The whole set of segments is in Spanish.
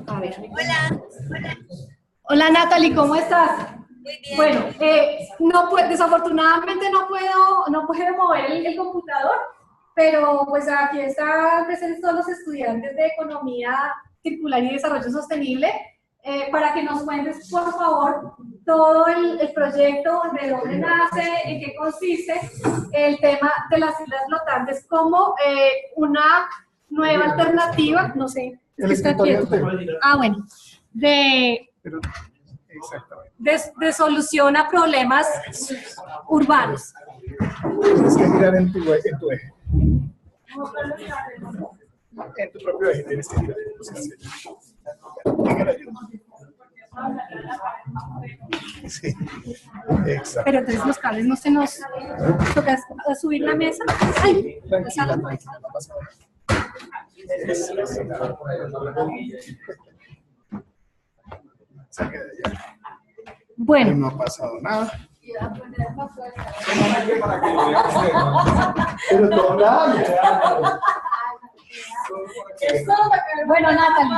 A ver. Hola. Hola Natalie, ¿cómo estás? Muy bien. Bueno, desafortunadamente no puedo mover el computador, pero pues aquí están presentes todos los estudiantes de Economía Circular y Desarrollo Sostenible para que nos cuentes, por favor, todo el proyecto, de dónde nace, en qué consiste el tema de las islas flotantes como una nueva alternativa, no sé. El escritorio. Bueno, de solución a problemas urbanos. Tienes que girar en tu eje. En tu propio eje tienes que girar. Sí, exacto. Pero entonces los cables no se nos toca subir la mesa. Ay, Tranquila, no pasa nada. Saque de allá. bueno. No ha pasado nada. Pero total. Bueno, Natalie.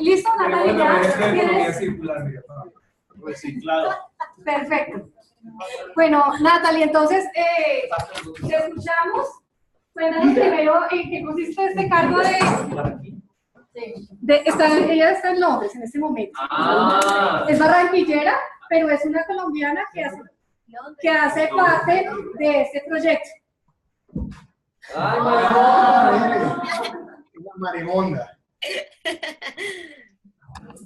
¿Listo, Natalie? ¿Ya tienes? Reciclado. Perfecto. Bueno, Natalie, entonces, te escuchamos. Cuéntanos primero en qué consiste este cargo ella está en Londres en este momento. Es barranquillera, pero es una colombiana que hace parte de este proyecto. ¡Ay, la marimonda!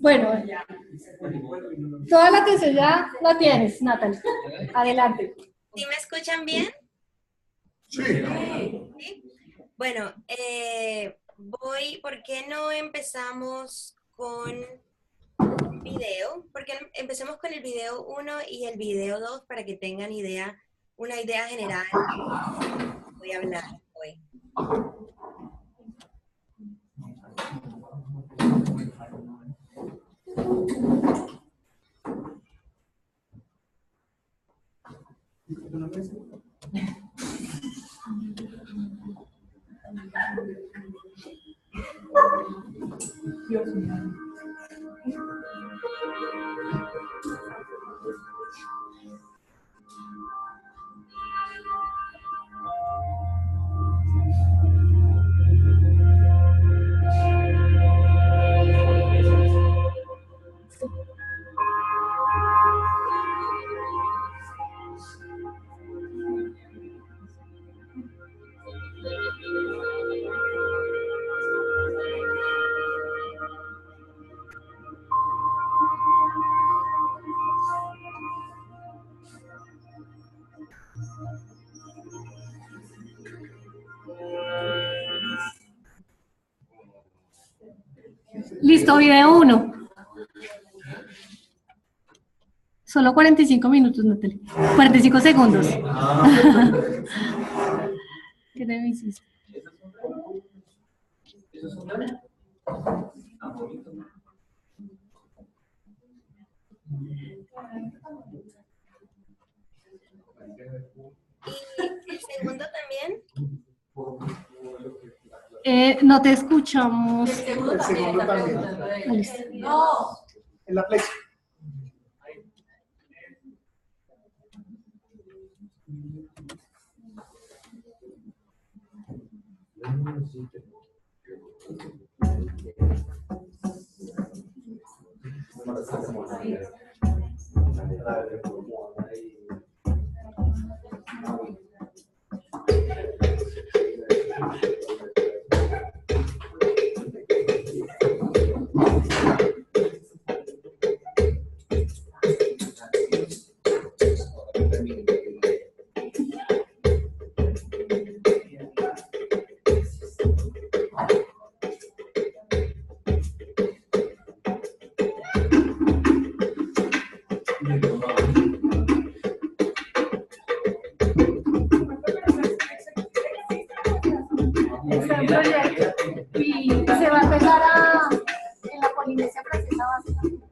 Bueno, toda la atención ya la tienes, Natalie. Adelante. ¿Sí me escuchan bien? Sí. ¿Sí? Bueno, ¿por qué no empezamos con el video? Porque empecemos con el video 1 y el video 2 para que tengan una idea general de lo que voy a hablar hoy. Listo, video 1. Solo 45 minutos, Natalie. 45 segundos. ¿Qué te hiciste? ¿Y el segundo también? No te escuchamos. El segundo también. No. En la flecha. Está en proyecto y se va a empezar en la Polinesia Francesa básicamente.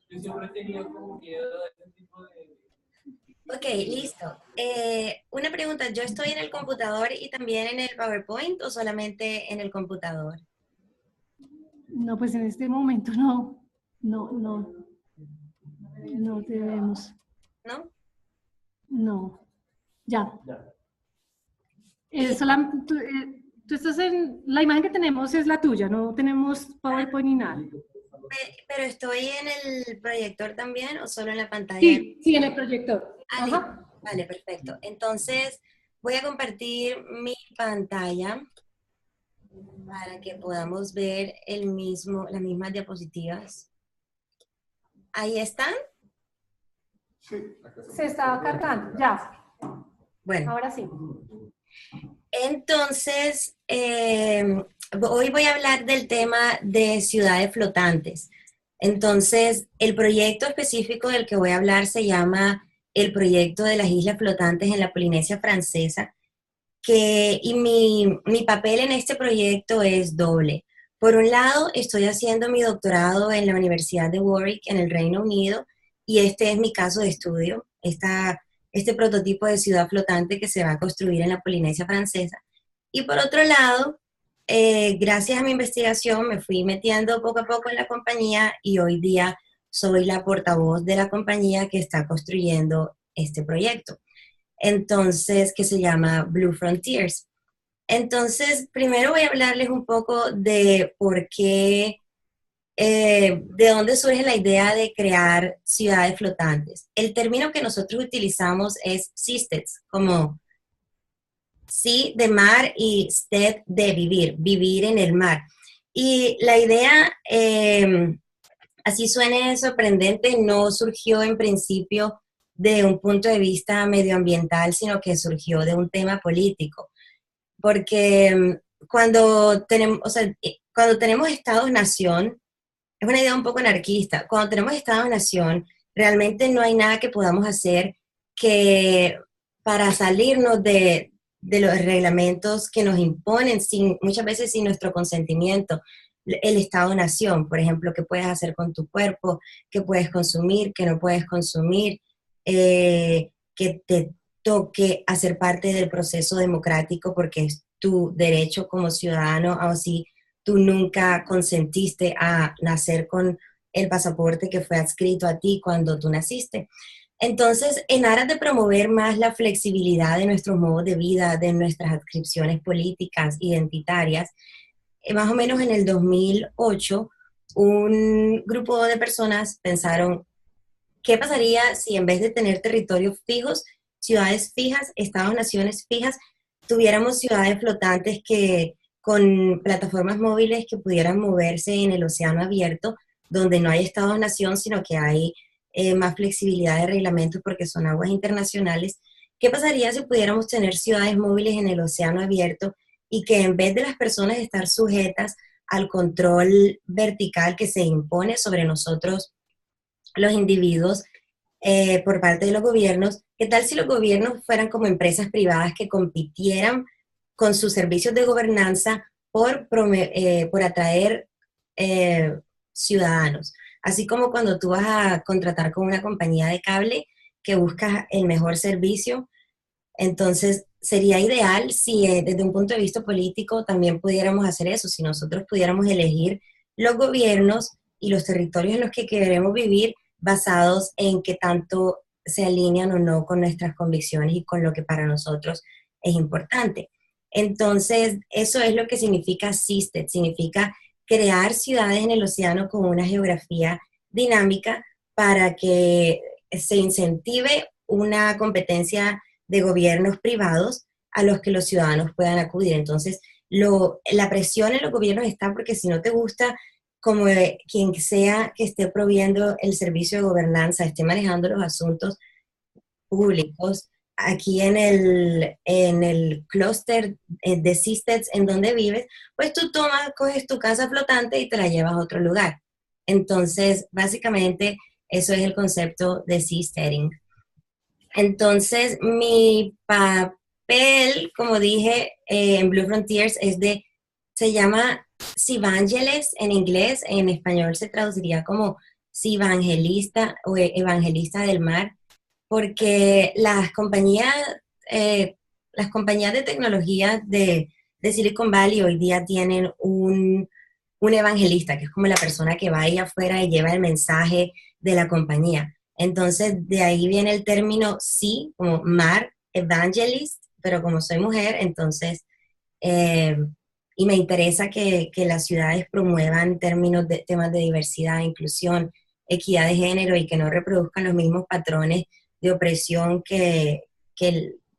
Yo siempre he tenido como miedo de este tipo de... Ok, listo. Una pregunta, ¿yo estoy en el computador y también en el PowerPoint o solamente en el computador? No, pues en este momento no debemos, ¿No? no, ya. Y- Tú estás la imagen que tenemos es la tuya, no tenemos PowerPoint ni nada. ¿Pero estoy en el proyector también o solo en la pantalla? Sí, en el proyector. Ah, Ajá. listo. Vale, perfecto. Entonces, voy a compartir mi pantalla para que podamos ver las mismas diapositivas. ¿Ahí están? Sí, acá está. Se estaba cargando, ya. Bueno. Ahora sí. Entonces, hoy voy a hablar del tema de ciudades flotantes. Entonces, el proyecto específico del que voy a hablar se llama el proyecto de las islas flotantes en la Polinesia Francesa, y mi papel en este proyecto es doble. Por un lado, estoy haciendo mi doctorado en la Universidad de Warwick en el Reino Unido, y este es mi caso de estudio, este prototipo de ciudad flotante que se va a construir en la Polinesia Francesa. Y por otro lado, gracias a mi investigación me fui metiendo poco a poco en la compañía y hoy día soy la portavoz de la compañía que está construyendo este proyecto. Entonces, que se llama Blue Frontiers. Entonces, primero voy a hablarles un poco de por qué, de dónde surge la idea de crear ciudades flotantes. El término que nosotros utilizamos es seasteads, como sea de mar y stead de vivir, vivir en el mar. Y la idea, así suene sorprendente, no surgió en principio de un punto de vista medioambiental, sino que surgió de un tema político. Porque cuando tenemos estados-nación, es una idea un poco anarquista, cuando tenemos estados-nación, realmente no hay nada que podamos hacer que para salirnos de los reglamentos que nos imponen, muchas veces sin nuestro consentimiento, el Estado-Nación, por ejemplo, qué puedes hacer con tu cuerpo, qué puedes consumir, qué no puedes consumir, que te toque hacer parte del proceso democrático porque es tu derecho como ciudadano, o si tú nunca consentiste a nacer con el pasaporte que fue adscrito a ti cuando tú naciste. Entonces, en aras de promover más la flexibilidad de nuestros modos de vida, de nuestras adscripciones políticas, identitarias, más o menos en el 2008, un grupo de personas pensaron, ¿qué pasaría si en vez de tener territorios fijos, ciudades fijas, estados-naciones fijas, tuviéramos ciudades flotantes con plataformas móviles que pudieran moverse en el océano abierto, donde no hay estados-nación, sino que hay más flexibilidad de reglamentos porque son aguas internacionales? ¿Qué pasaría si pudiéramos tener ciudades móviles en el océano abierto y que en vez de las personas estar sujetas al control vertical que se impone sobre nosotros, los individuos, por parte de los gobiernos, qué tal si los gobiernos fueran como empresas privadas que compitieran con sus servicios de gobernanza por atraer ciudadanos? Así como cuando tú vas a contratar con una compañía de cable que busca el mejor servicio, entonces sería ideal si desde un punto de vista político también pudiéramos hacer eso, si nosotros pudiéramos elegir los gobiernos y los territorios en los que queremos vivir basados en qué tanto se alinean o no con nuestras convicciones y con lo que para nosotros es importante. Entonces, eso es lo que significa SISTED, significa crear ciudades en el océano con una geografía dinámica para que se incentive una competencia de gobiernos privados a los que los ciudadanos puedan acudir. Entonces, la presión en los gobiernos está porque si no te gusta, como quien sea que esté proviendo el servicio de gobernanza, esté manejando los asuntos públicos, aquí en el clúster de Sisteds en donde vives, pues tú coges tu casa flotante y te la llevas a otro lugar. Entonces, básicamente, eso es el concepto de seasteading. Entonces, mi papel, como dije, en Blue Frontiers se llama Civangeles en inglés, en español se traduciría como Civangelista o Evangelista del Mar, porque las compañías de tecnología de Silicon Valley hoy día tienen un evangelista, que es como la persona que va ahí afuera y lleva el mensaje de la compañía. Entonces, de ahí viene el término sí, como mar, evangelist, pero como soy mujer, entonces, y me interesa que las ciudades promuevan términos de temas de diversidad, inclusión, equidad de género y que no reproduzcan los mismos patrones de opresión que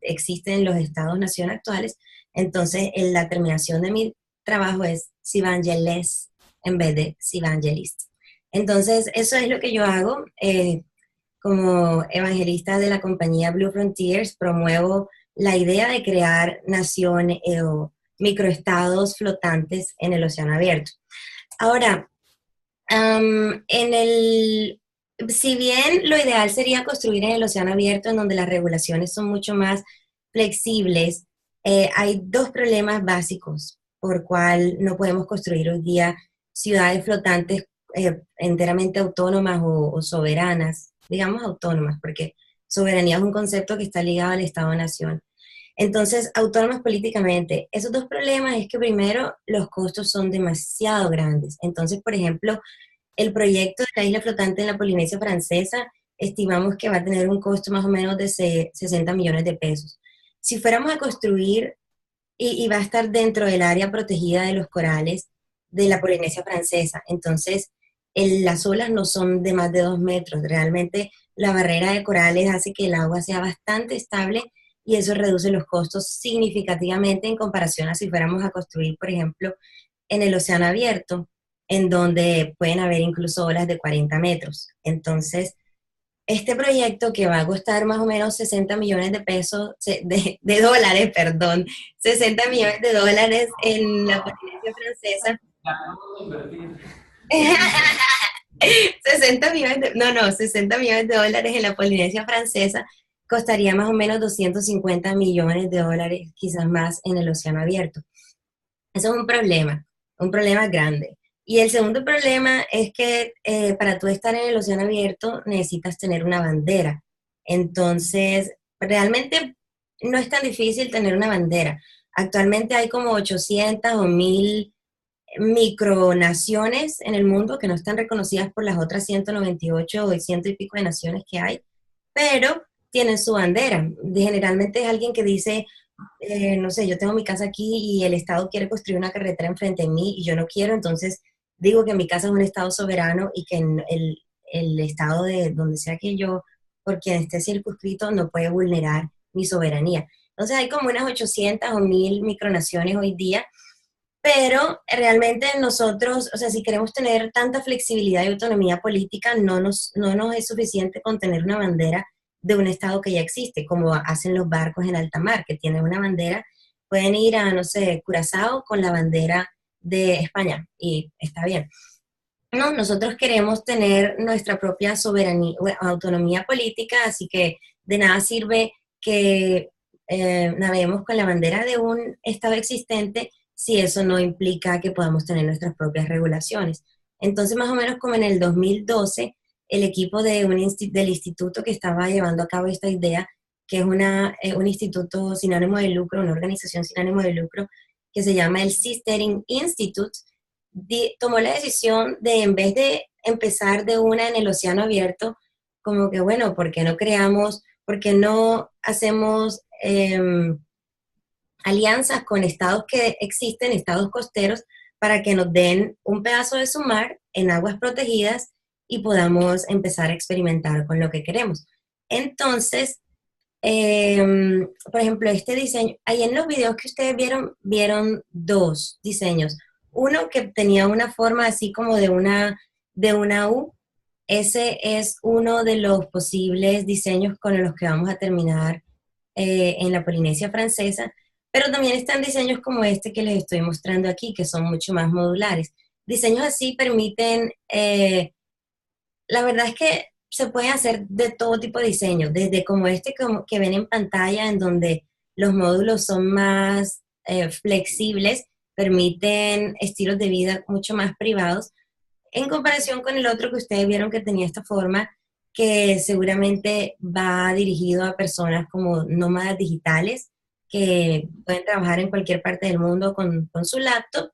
existen en los estados-nación actuales. Entonces, la terminación de mi trabajo es Civangeles en vez de Civangelist. Entonces, eso es lo que yo hago. Como evangelista de la compañía Blue Frontiers, promuevo la idea de crear naciones o microestados flotantes en el océano abierto. Ahora, si bien lo ideal sería construir en el océano abierto, en donde las regulaciones son mucho más flexibles, hay dos problemas básicos por cual no podemos construir hoy día ciudades flotantes enteramente autónomas o soberanas, digamos autónomas, porque soberanía es un concepto que está ligado al Estado-Nación. Entonces, autónomas políticamente, esos dos problemas es que primero los costos son demasiado grandes. Entonces, por ejemplo, el proyecto de la isla flotante en la Polinesia Francesa, estimamos que va a tener un costo más o menos de 60 millones de pesos. Si fuéramos a construir, y va a estar dentro del área protegida de los corales de la Polinesia Francesa, entonces las olas no son de más de 2 metros. Realmente la barrera de corales hace que el agua sea bastante estable y eso reduce los costos significativamente en comparación a si fuéramos a construir, por ejemplo, en el océano abierto, en donde pueden haber incluso olas de 40 metros. Entonces, este proyecto que va a costar más o menos 60 millones de pesos, de dólares, perdón, 60 millones de dólares en la Polinesia Francesa. 60 millones de dólares en la Polinesia Francesa costaría más o menos 250 millones de dólares, quizás más, en el océano abierto. Eso es un problema grande. Y el segundo problema es que para tú estar en el océano abierto necesitas tener una bandera. Entonces, realmente no es tan difícil tener una bandera. Actualmente hay como 800 o 1000 micronaciones en el mundo que no están reconocidas por las otras 198 o 100 y pico de naciones que hay, pero tienen su bandera. Generalmente es alguien que dice, no sé, yo tengo mi casa aquí y el Estado quiere construir una carretera enfrente de mí y yo no quiero, entonces digo que mi casa es un Estado soberano y que el Estado de donde sea que yo, por quien esté circunscrito, no puede vulnerar mi soberanía. Entonces hay como unas 800 o 1000 micronaciones hoy día, pero realmente nosotros, o sea, si queremos tener tanta flexibilidad y autonomía política, no nos es suficiente con tener una bandera de un estado que ya existe, como hacen los barcos en alta mar, que tienen una bandera, pueden ir a, no sé, Curazao con la bandera de España, y está bien. No, nosotros queremos tener nuestra propia soberanía, autonomía política, así que de nada sirve que naveguemos con la bandera de un estado existente si eso no implica que podamos tener nuestras propias regulaciones. Entonces, más o menos como en el 2012, el equipo del instituto que estaba llevando a cabo esta idea, que es un instituto sin ánimo de lucro, una organización sin ánimo de lucro, que se llama el Seasteading Institute, tomó la decisión de, en vez de empezar de una en el océano abierto, como que, bueno, por qué no hacemos alianzas con estados que existen, estados costeros, para que nos den un pedazo de su mar en aguas protegidas y podamos empezar a experimentar con lo que queremos? Entonces, por ejemplo, este diseño, ahí en los videos que ustedes vieron dos diseños. Uno que tenía una forma así como de una U. Ese es uno de los posibles diseños con los que vamos a terminar en la Polinesia Francesa, pero también están diseños como este que les estoy mostrando aquí, que son mucho más modulares. Diseños así permiten, la verdad es que se puede hacer de todo tipo de diseños, desde como este que ven en pantalla, en donde los módulos son más flexibles, permiten estilos de vida mucho más privados, en comparación con el otro que ustedes vieron que tenía esta forma, que seguramente va dirigido a personas como nómadas digitales, que pueden trabajar en cualquier parte del mundo con su laptop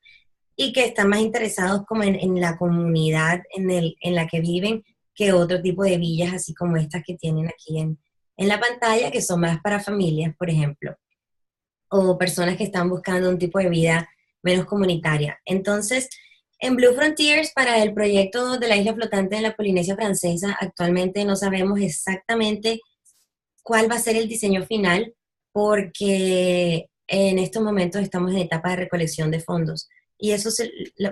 y que están más interesados como en la comunidad en la que viven, que otro tipo de villas, así como estas que tienen aquí en la pantalla, que son más para familias, por ejemplo, o personas que están buscando un tipo de vida menos comunitaria. Entonces, en Blue Frontiers, para el proyecto de la isla flotante de la Polinesia Francesa, actualmente no sabemos exactamente cuál va a ser el diseño final, porque en estos momentos estamos en etapa de recolección de fondos. Y eso,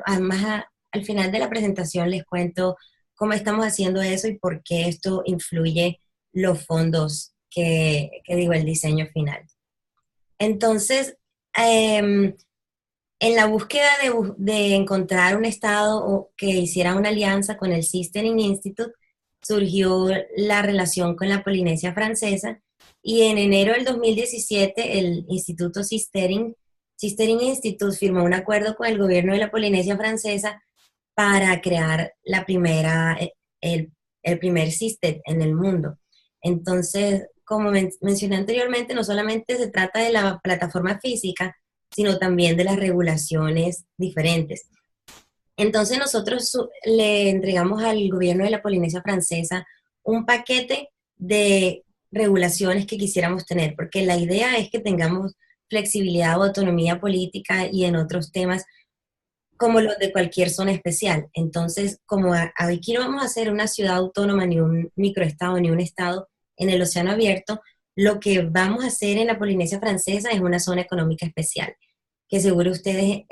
además, al final de la presentación les cuento cómo estamos haciendo eso y por qué esto influye los fondos que digo, el diseño final. Entonces, en la búsqueda de encontrar un estado que hiciera una alianza con el Sistering Institute, surgió la relación con la Polinesia Francesa, y en enero del 2017 el Instituto Sistering Institute firmó un acuerdo con el gobierno de la Polinesia Francesa para crear el primer SISTED en el mundo. Entonces, como mencioné anteriormente, no solamente se trata de la plataforma física, sino también de las regulaciones diferentes. Entonces nosotros le entregamos al gobierno de la Polinesia Francesa un paquete de regulaciones que quisiéramos tener, porque la idea es que tengamos flexibilidad o autonomía política y en otros temas como los de cualquier zona especial. Entonces, como aquí no vamos a hacer una ciudad autónoma, ni un microestado, ni un estado en el océano abierto, lo que vamos a hacer en la Polinesia Francesa es una zona económica especial, que seguro ustedes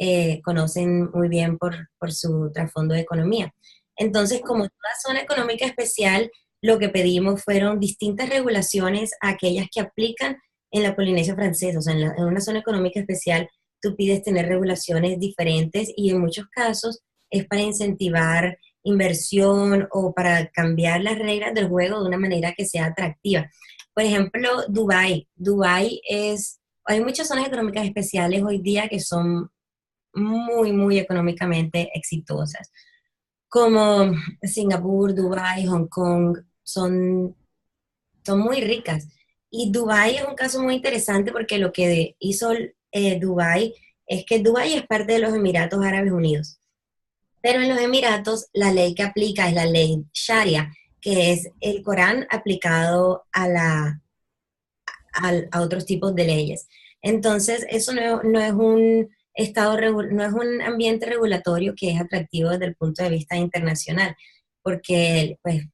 conocen muy bien por su trasfondo de economía. Entonces, como toda zona económica especial, lo que pedimos fueron distintas regulaciones a aquellas que aplican en la Polinesia Francesa. O sea, en una zona económica especial, tú pides tener regulaciones diferentes y en muchos casos es para incentivar inversión o para cambiar las reglas del juego de una manera que sea atractiva. Por ejemplo, Dubái. Hay muchas zonas económicas especiales hoy día que son muy, muy económicamente exitosas, como Singapur, Dubái, Hong Kong, son muy ricas. Y Dubái es un caso muy interesante porque lo que hizo Dubái es que Dubái es parte de los Emiratos Árabes Unidos. Pero en los Emiratos la ley que aplica es la ley Sharia, que es el Corán aplicado a otros tipos de leyes. Entonces, eso no es un no es un ambiente regulatorio que es atractivo desde el punto de vista internacional, porque, pues,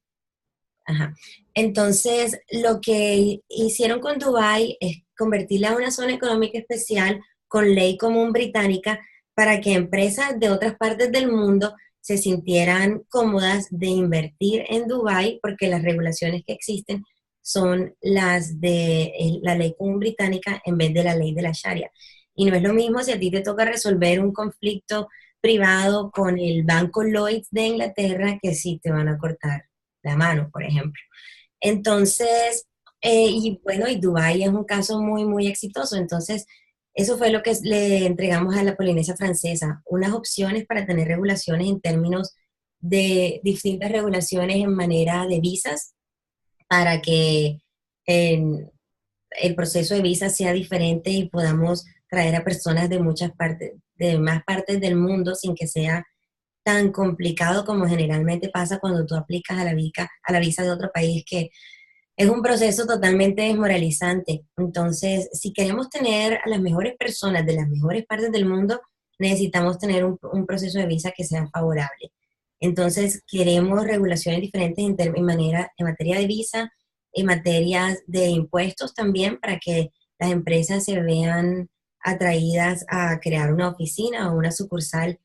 ajá. Entonces, lo que hicieron con Dubái es convertirla en una zona económica especial con ley común británica para que empresas de otras partes del mundo se sintieran cómodas de invertir en Dubái, porque las regulaciones que existen son las de la ley común británica en vez de la ley de la Sharia. Y no es lo mismo si a ti te toca resolver un conflicto privado con el banco Lloyds de Inglaterra que si te van a cortar la mano, por ejemplo. Entonces, y bueno, y Dubái es un caso muy, muy exitoso. Entonces, eso fue lo que le entregamos a la Polinesia Francesa, unas opciones para tener regulaciones en términos de distintas regulaciones en manera de visas, para que el proceso de visa sea diferente y podamos traer a personas de muchas partes, de más partes del mundo sin que sea tan complicado como generalmente pasa cuando tú aplicas a la visa de otro país, que es un proceso totalmente desmoralizante. Entonces, si queremos tener a las mejores personas de las mejores partes del mundo, necesitamos tener un proceso de visa que sea favorable. Entonces, queremos regulaciones diferentes en materia de visa, en materia de impuestos también, para que las empresas se vean atraídas a crear una oficina o una sucursal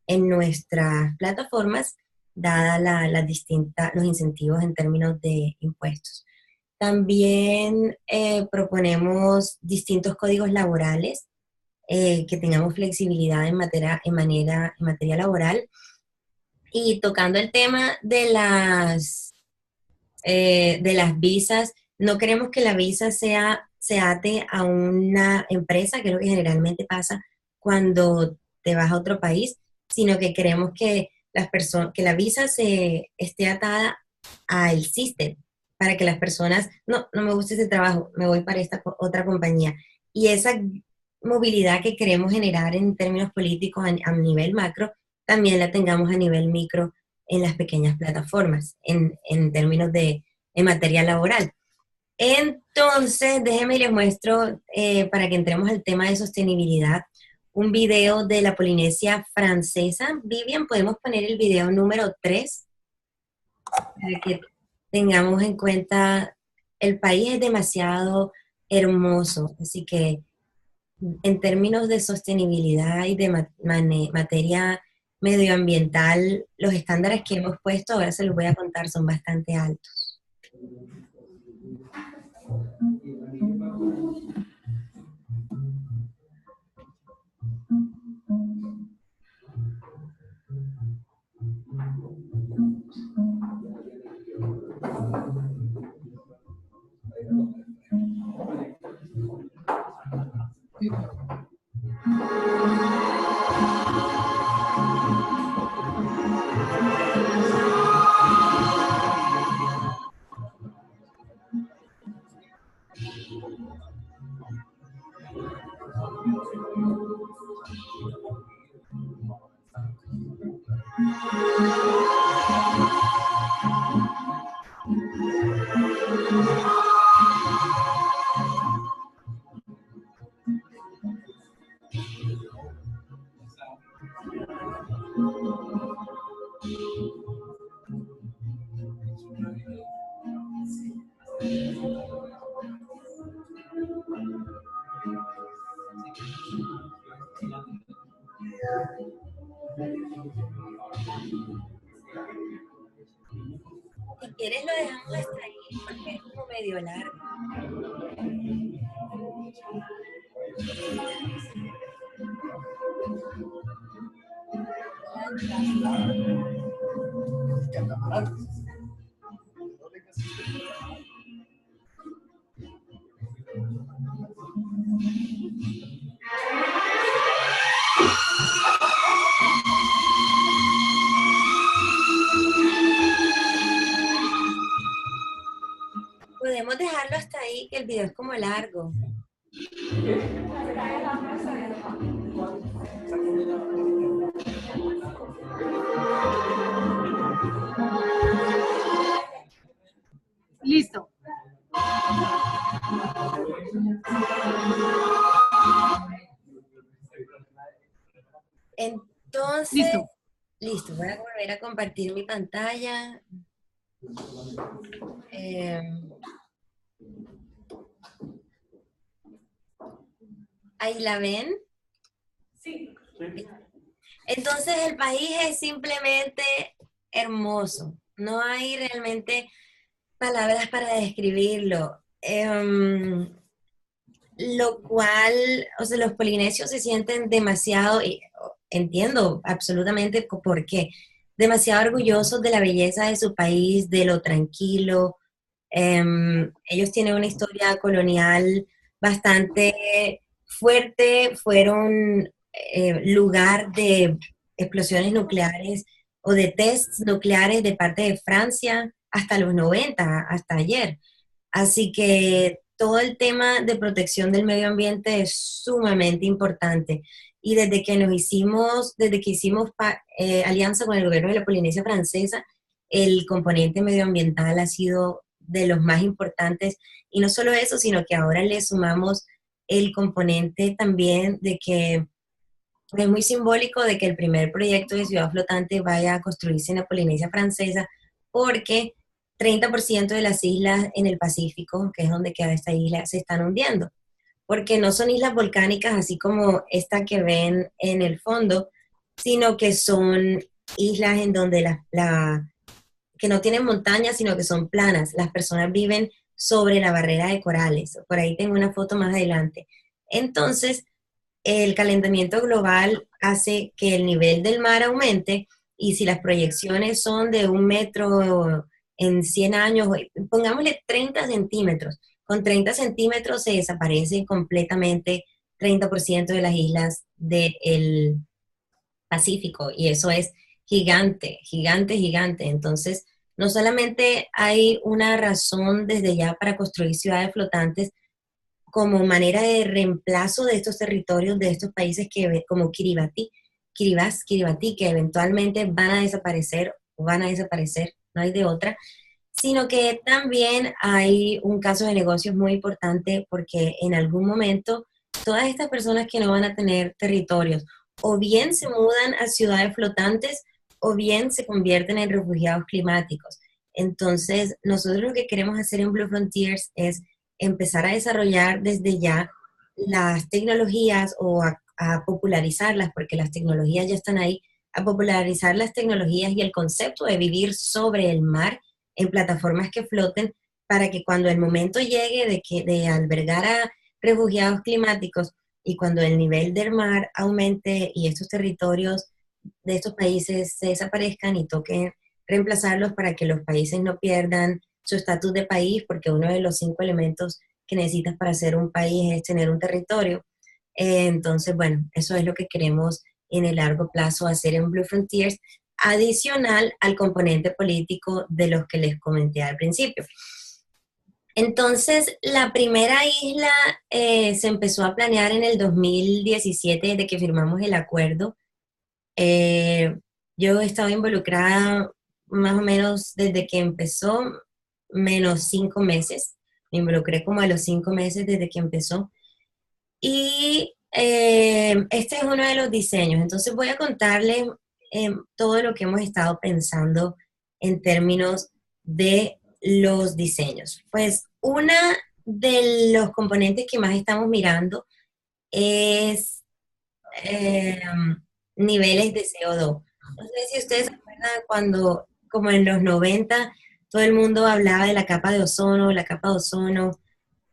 en nuestras plataformas, dada los incentivos en términos de impuestos. También proponemos distintos códigos laborales, que tengamos flexibilidad en materia laboral. Y tocando el tema de las visas, no queremos que la visa se ate a una empresa, que es lo que generalmente pasa cuando te vas a otro país, sino que queremos que que la visa esté atada al system, para que las personas, no me gusta ese trabajo, me voy para esta otra compañía. Y esa movilidad que queremos generar en términos políticos a nivel macro, también la tengamos a nivel micro en las pequeñas plataformas, en términos en materia laboral. Entonces, déjenme y les muestro, para que entremos al tema de sostenibilidad, un video de la Polinesia Francesa. Vivian, podemos poner el video número 3 para que tengamos en cuenta, el país es demasiado hermoso, así que en términos de sostenibilidad y de materia medioambiental, los estándares que hemos puesto, ahora se los voy a contar, son bastante altos. Si quieres lo dejamos hasta ahí, porque es como medio largo. Podemos dejarlo hasta ahí, que el video es como largo. Listo. Entonces, listo, voy a volver a compartir mi pantalla. ¿Ahí la ven? Sí. Entonces el país es simplemente hermoso. No hay realmente palabras para describirlo. Lo cual, o sea, los polinesios se sienten demasiado, y entiendo absolutamente por qué, demasiado orgullosos de la belleza de su país, de lo tranquilo. Ellos tienen una historia colonial bastante fuerte, fueron lugar de explosiones nucleares o de tests nucleares de parte de Francia hasta los 90, hasta ayer. Así que todo el tema de protección del medio ambiente es sumamente importante. y desde que hicimos alianza con el gobierno de la Polinesia Francesa, el componente medioambiental ha sido de los más importantes, y no solo eso, sino que ahora le sumamos el componente también de que es muy simbólico de que el primer proyecto de ciudad flotante vaya a construirse en la Polinesia Francesa, porque 30% de las islas en el Pacífico, que es donde queda esta isla, se están hundiendo, porque no son islas volcánicas así como esta que ven en el fondo, sino que son islas en donde que no tienen montañas, sino que son planas. Las personas viven sobre la barrera de corales. Por ahí tengo una foto más adelante. Entonces, el calentamiento global hace que el nivel del mar aumente, y si las proyecciones son de 1 metro en 100 años, pongámosle 30 centímetros, con 30 centímetros se desaparece completamente 30% de las islas del Pacífico, y eso es gigante, gigante, gigante. Entonces, no solamente hay una razón desde ya para construir ciudades flotantes como manera de reemplazo de estos territorios, de estos países como Kiribati, que eventualmente van a desaparecer o van a desaparecer, no hay de otra, sino que también hay un caso de negocios muy importante, porque en algún momento todas estas personas que no van a tener territorios o bien se mudan a ciudades flotantes o bien se convierten en refugiados climáticos. Entonces, nosotros lo que queremos hacer en Blue Frontiers es empezar a desarrollar desde ya las tecnologías, o a popularizarlas, porque las tecnologías ya están ahí, a popularizar las tecnologías y el concepto de vivir sobre el mar en plataformas que floten, para que cuando el momento llegue de albergar a refugiados climáticos, y cuando el nivel del mar aumente y estos territorios de estos países se desaparezcan y toquen reemplazarlos, para que los países no pierdan su estatus de país, porque uno de los 5 elementos que necesitas para ser un país es tener un territorio. Entonces, bueno, eso es lo que queremos en el largo plazo hacer en Blue Frontiers, adicional al componente político de los que les comenté al principio. Entonces, la primera isla se empezó a planear en el 2017, desde que firmamos el acuerdo. Yo he estado involucrada más o menos desde que empezó, menos 5 meses. Me involucré como a los 5 meses desde que empezó. Y este es uno de los diseños. Entonces voy a contarles todo lo que hemos estado pensando en términos de los diseños. Pues una de los componentes que más estamos mirando es niveles de CO2. No sé si ustedes se acuerdan cuando, como en los 90, todo el mundo hablaba de la capa de ozono, la capa de ozono.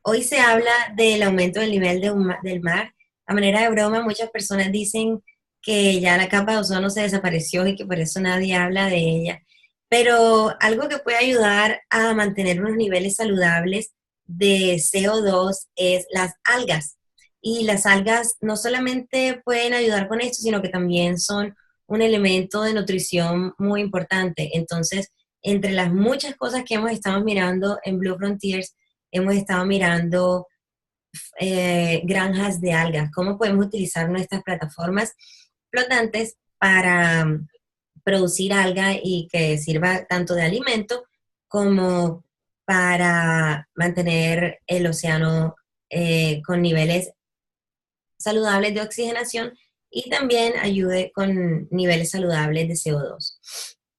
Hoy se habla del aumento del nivel del mar. A manera de broma, muchas personas dicen que ya la capa de ozono se desapareció y que por eso nadie habla de ella. Pero algo que puede ayudar a mantener unos niveles saludables de CO2 es las algas. Y las algas no solamente pueden ayudar con esto, sino que también son un elemento de nutrición muy importante. Entonces, entre las muchas cosas que hemos estado mirando en Blue Frontiers, hemos estado mirando granjas de algas, cómo podemos utilizar nuestras plataformas flotantes para producir alga y que sirva tanto de alimento como para mantener el océano con niveles saludables de oxigenación, y también ayude con niveles saludables de CO2.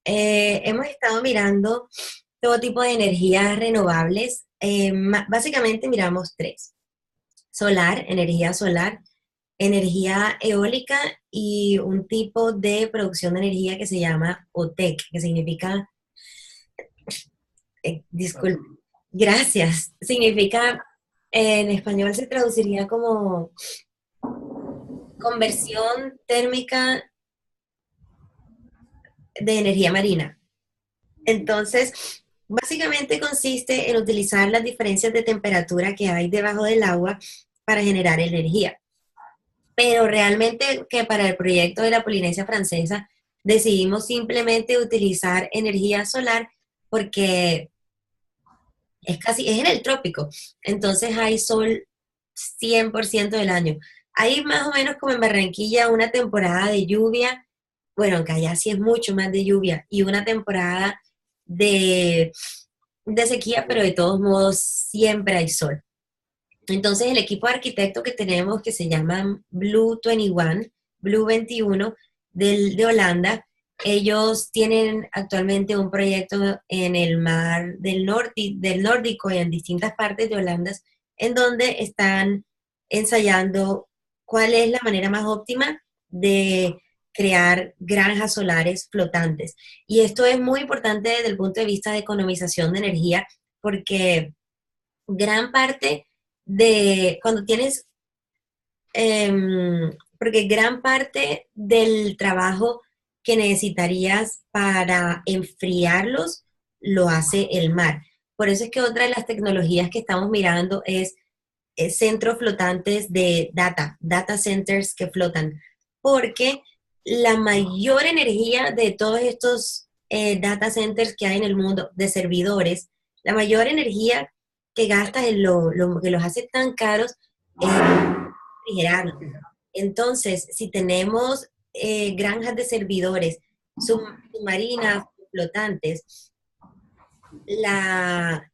Hemos estado mirando todo tipo de energías renovables. Básicamente miramos 3: solar, energía eólica, y un tipo de producción de energía que se llama OTEC, que significa, disculpe, gracias, significa, en español se traduciría como conversión térmica de energía marina. Entonces, básicamente consiste en utilizar las diferencias de temperatura que hay debajo del agua para generar energía. Pero realmente que para el proyecto de la Polinesia Francesa decidimos simplemente utilizar energía solar, porque es en el trópico, entonces hay sol 100% del año. Hay más o menos como en Barranquilla una temporada de lluvia, bueno, aunque allá sí es mucho más de lluvia, y una temporada de, de sequía, pero de todos modos siempre hay sol. Entonces el equipo de arquitectos que tenemos, que se llama Blue 21 de Holanda, ellos tienen actualmente un proyecto en el mar del Nórdico y en distintas partes de Holanda, en donde están ensayando cuál es la manera más óptima de crear granjas solares flotantes. Y esto es muy importante desde el punto de vista de economización de energía, porque gran parte de cuando tienes, porque gran parte del trabajo que necesitarías para enfriarlos lo hace el mar. Por eso es que otra de las tecnologías que estamos mirando es centros flotantes de data centers que flotan, porque la mayor energía de todos estos data centers que hay en el mundo, de servidores, la mayor energía que gastas en lo que los hace tan caros es refrigerarlo. Entonces, si tenemos granjas de servidores submarinas, flotantes, la,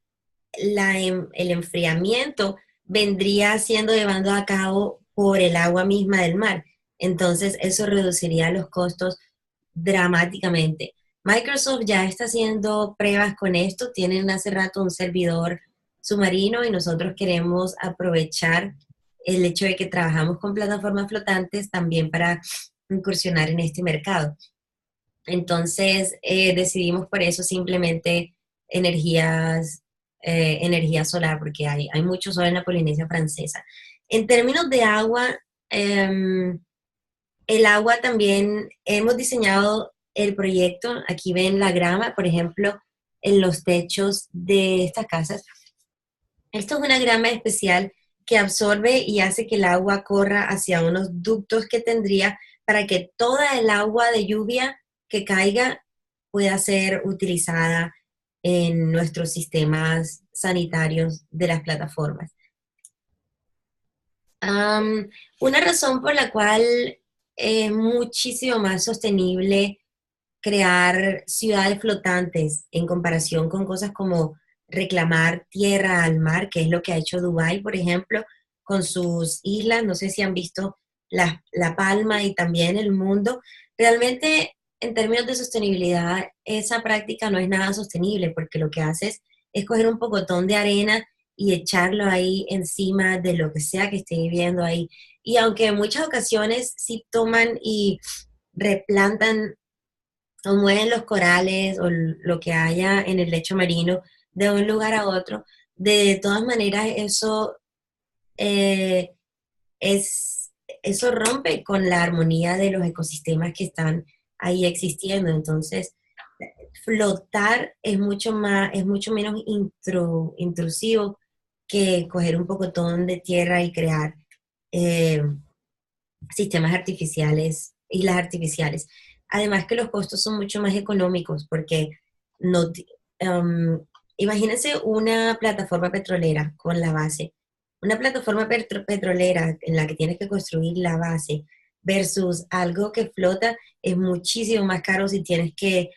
el enfriamiento vendría siendo llevado a cabo por el agua misma del mar. Entonces, eso reduciría los costos dramáticamente. Microsoft ya está haciendo pruebas con esto, tienen hace rato un servidor submarino y nosotros queremos aprovechar el hecho de que trabajamos con plataformas flotantes también para incursionar en este mercado. Entonces, decidimos por eso simplemente energía solar, porque hay mucho sol en la Polinesia Francesa. En términos de agua, el agua también hemos diseñado el proyecto. Aquí ven la grama, por ejemplo, en los techos de estas casas. Esto es una grama especial que absorbe y hace que el agua corra hacia unos ductos que tendría para que toda el agua de lluvia que caiga pueda ser utilizada en nuestros sistemas sanitarios de las plataformas. Una razón por la cual es muchísimo más sostenible crear ciudades flotantes en comparación con cosas como reclamar tierra al mar, que es lo que ha hecho Dubái, por ejemplo, con sus islas. No sé si han visto La Palma y también el mundo. Realmente, en términos de sostenibilidad, esa práctica no es nada sostenible, porque lo que haces es coger un pocotón de arena y echarlo ahí encima de lo que sea que esté viviendo ahí. Y aunque en muchas ocasiones sí toman y replantan o mueven los corales o lo que haya en el lecho marino de un lugar a otro, de todas maneras eh, eso rompe con la armonía de los ecosistemas que están ahí existiendo. Entonces, flotar es mucho menos intrusivo que coger un pocotón de tierra y crear eh, sistemas artificiales, islas artificiales. Además que los costos son mucho más económicos porque no, imagínense una plataforma petrolera con la base, una plataforma petrolera en la que tienes que construir la base versus algo que flota es muchísimo más caro si tienes que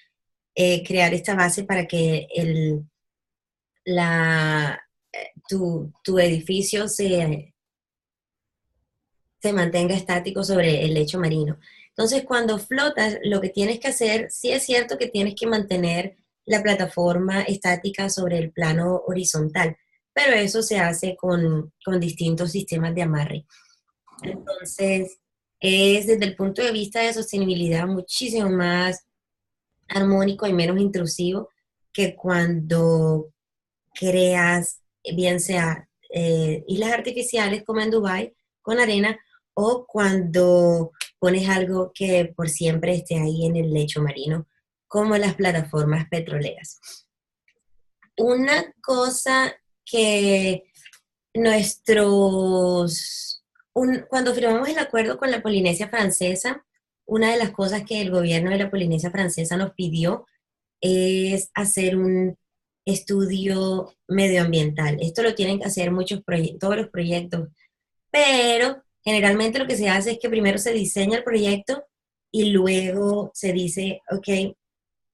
crear esta base para que la, tu edificio se mantenga estático sobre el lecho marino. Entonces, cuando flotas, lo que tienes que hacer, sí es cierto que tienes que mantener la plataforma estática sobre el plano horizontal, pero eso se hace con distintos sistemas de amarre. Entonces, es desde el punto de vista de sostenibilidad muchísimo más armónico y menos intrusivo que cuando creas, bien sea islas artificiales como en Dubái, con arena, o cuando pones algo que por siempre esté ahí en el lecho marino, como las plataformas petroleras. Una cosa que cuando firmamos el acuerdo con la Polinesia Francesa, una de las cosas que el gobierno de la Polinesia Francesa nos pidió es hacer un estudio medioambiental. Esto lo tienen que hacer todos los proyectos, pero Generalmente lo que se hace es que primero se diseña el proyecto y luego se dice, ok,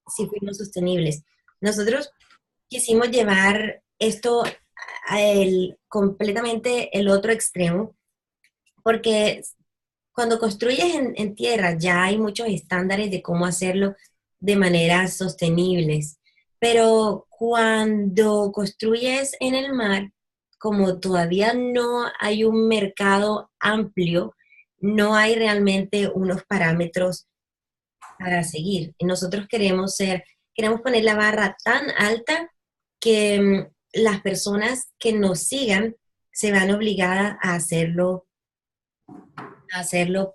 si fuimos sostenibles. Nosotros quisimos llevar esto completamente el otro extremo, porque cuando construyes en tierra ya hay muchos estándares de cómo hacerlo de maneras sostenibles, pero cuando construyes en el mar, como todavía no hay un mercado amplio, no hay realmente unos parámetros para seguir. Y nosotros queremos poner la barra tan alta que las personas que nos sigan se van obligadas a hacerlo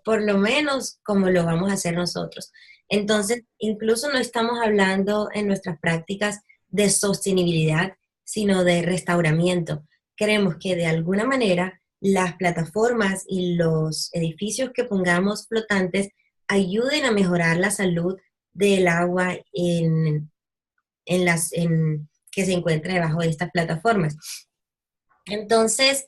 por lo menos como lo vamos a hacer nosotros. Entonces, incluso no estamos hablando en nuestras prácticas de sostenibilidad, sino de restauramiento. Queremos que de alguna manera las plataformas y los edificios que pongamos flotantes ayuden a mejorar la salud del agua que se encuentra debajo de estas plataformas. Entonces,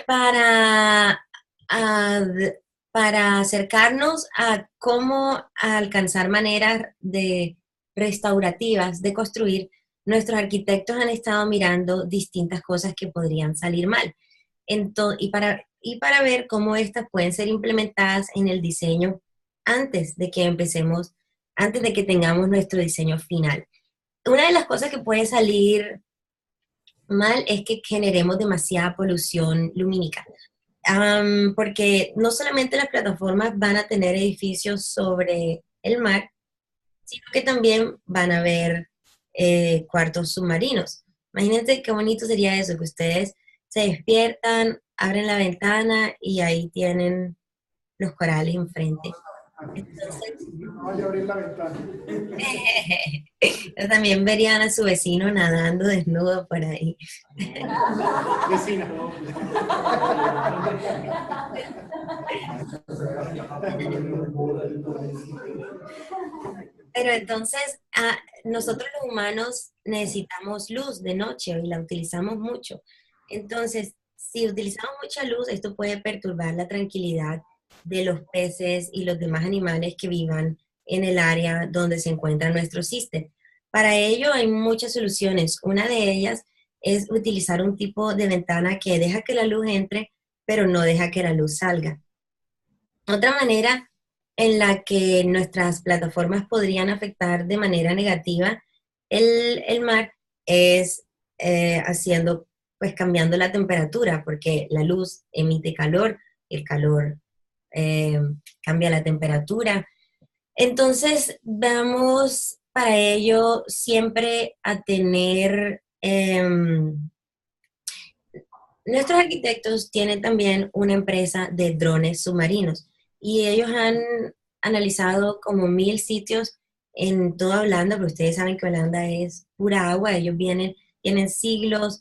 para, ad- para acercarnos a cómo alcanzar maneras de restaurativas de construir, nuestros arquitectos han estado mirando distintas cosas que podrían salir mal. Y para ver cómo estas pueden ser implementadas en el diseño antes de que empecemos, antes de que tengamos nuestro diseño final. Una de las cosas que puede salir mal es que generemos demasiada polución lumínica. Porque no solamente las plataformas van a tener edificios sobre el mar, sino que también van a haber cuartos submarinos. Imagínense qué bonito sería eso, que ustedes se despiertan, abren la ventana y ahí tienen los corales enfrente. Entonces, No vaya a abrir la ventana. también verían a su vecino nadando desnudo por ahí. Vecina. Pero entonces, nosotros los humanos necesitamos luz de noche y la utilizamos mucho. Entonces, si utilizamos mucha luz, esto puede perturbar la tranquilidad de los peces y los demás animales que vivan en el área donde se encuentra nuestro sistema. Para ello hay muchas soluciones. Una de ellas es utilizar un tipo de ventana que deja que la luz entre, pero no deja que la luz salga. Otra manera en la que nuestras plataformas podrían afectar de manera negativa el mar es pues cambiando la temperatura, porque la luz emite calor, el calor eh, cambia la temperatura. Entonces, vamos para ello siempre a tener, nuestros arquitectos tienen también una empresa de drones submarinos y ellos han analizado como 1000 sitios en toda Holanda, pero ustedes saben que Holanda es pura agua, ellos tienen siglos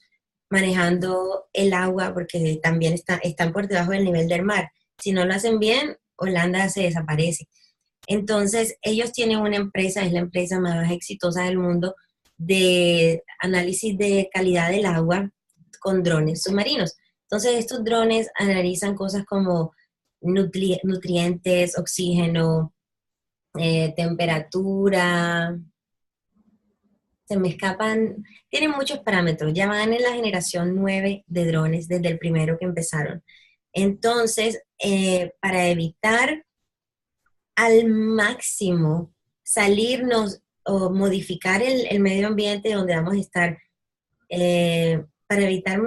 manejando el agua porque también están por debajo del nivel del mar. Si no lo hacen bien, Holanda se desaparece. Entonces, ellos tienen una empresa, es la empresa más exitosa del mundo, de análisis de calidad del agua con drones submarinos. Entonces, estos drones analizan cosas como nutrientes, oxígeno, temperatura, se me escapan, tienen muchos parámetros, ya van en la generación 9 de drones desde el primero que empezaron. Entonces, para evitar al máximo salirnos o modificar el medio ambiente donde vamos a estar, para evitar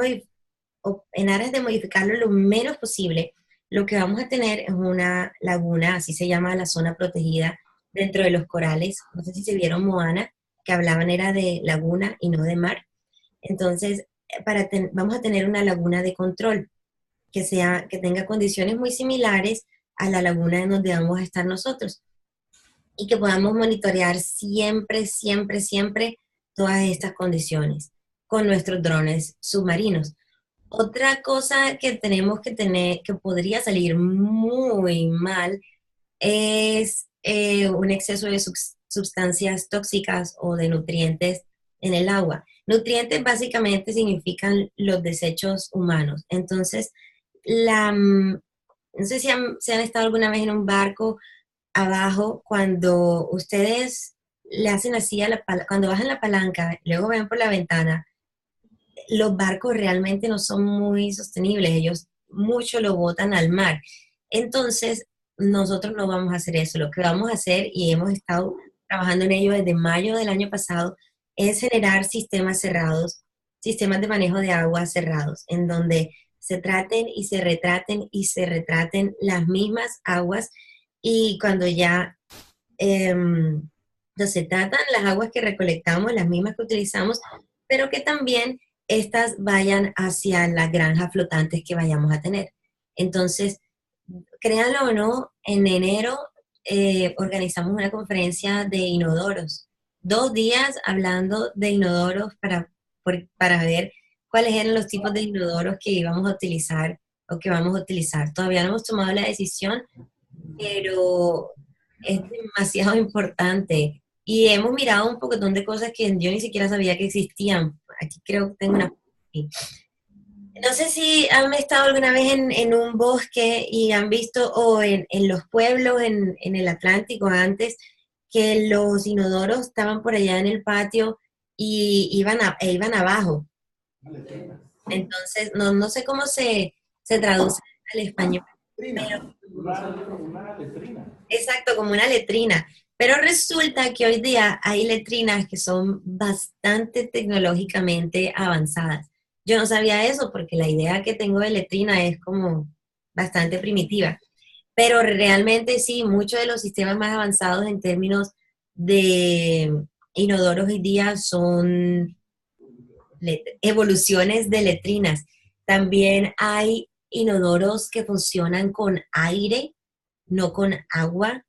en aras de modificarlo lo menos posible, lo que vamos a tener es una laguna, así se llama la zona protegida dentro de los corales. No sé si se vieron Moana, que hablaban era de laguna y no de mar. Entonces, vamos a tener una laguna de control que tenga condiciones muy similares a la laguna en donde vamos a estar nosotros y que podamos monitorear siempre, siempre, siempre todas estas condiciones con nuestros drones submarinos. Otra cosa que tenemos que tener, que podría salir muy mal, es un exceso de sustancias tóxicas o de nutrientes en el agua. Nutrientes básicamente significan los desechos humanos. Entonces, no sé si han estado alguna vez en un barco abajo, cuando ustedes le hacen así cuando bajan la palanca, luego ven por la ventana, los barcos realmente no son muy sostenibles, ellos mucho lo botan al mar. Entonces, nosotros no vamos a hacer eso. Lo que vamos a hacer, y hemos estado trabajando en ello desde mayo del año pasado, es generar sistemas cerrados, sistemas de manejo de agua cerrados, en donde se traten y se retraten y se retraten las mismas aguas, y cuando ya no se tratan las aguas que recolectamos, las mismas que utilizamos, pero que también estas vayan hacia las granjas flotantes que vayamos a tener. Entonces, créanlo o no, en enero organizamos una conferencia de inodoros. 2 días hablando de inodoros para ver cuáles eran los tipos de inodoros que íbamos a utilizar o que vamos a utilizar. Todavía no hemos tomado la decisión, pero es demasiado importante. Y hemos mirado un poquitón de cosas que yo ni siquiera sabía que existían. Aquí creo que tengo una... No sé si han estado alguna vez en un bosque y han visto, o en los pueblos en el Atlántico antes, que los inodoros estaban por allá en el patio y iban abajo. Entonces, no sé cómo se traduce al español. Una letrina. Exacto, como una letrina. Pero resulta que hoy día hay letrinas que son bastante tecnológicamente avanzadas. Yo no sabía eso porque la idea que tengo de letrina es como bastante primitiva. Pero realmente sí, muchos de los sistemas más avanzados en términos de inodoros hoy día son evoluciones de letrinas. También hay inodoros que funcionan con aire, no con agua.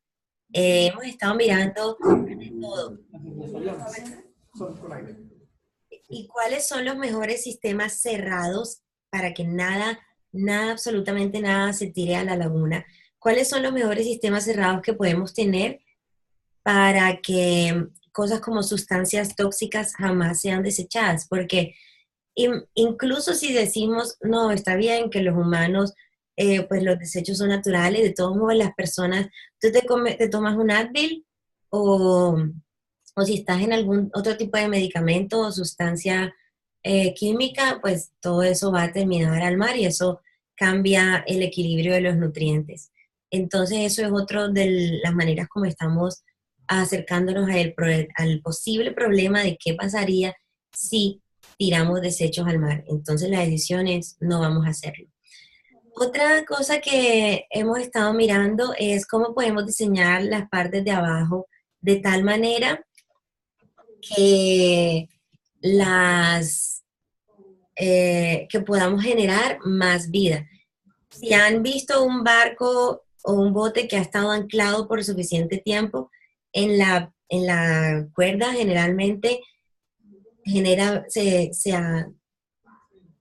Hemos estado mirando de todo. Son con aire. ¿Y cuáles son los mejores sistemas cerrados para que nada, absolutamente nada se tire a la laguna? ¿Cuáles son los mejores sistemas cerrados que podemos tener para que cosas como sustancias tóxicas jamás sean desechadas? Porque incluso si decimos, no, está bien que los humanos, pues los desechos son naturales, de todos modos las personas, tú te tomas un Advil o, o si estás en algún otro tipo de medicamento o sustancia química, pues todo eso va a terminar al mar y eso cambia el equilibrio de los nutrientes. Entonces eso es otra de las maneras como estamos acercándonos al posible problema de qué pasaría si tiramos desechos al mar. Entonces la decisión es no vamos a hacerlo. Otra cosa que hemos estado mirando es cómo podemos diseñar las partes de abajo de tal manera que que podamos generar más vida. Si han visto un barco o un bote que ha estado anclado por suficiente tiempo, en la cuerda generalmente se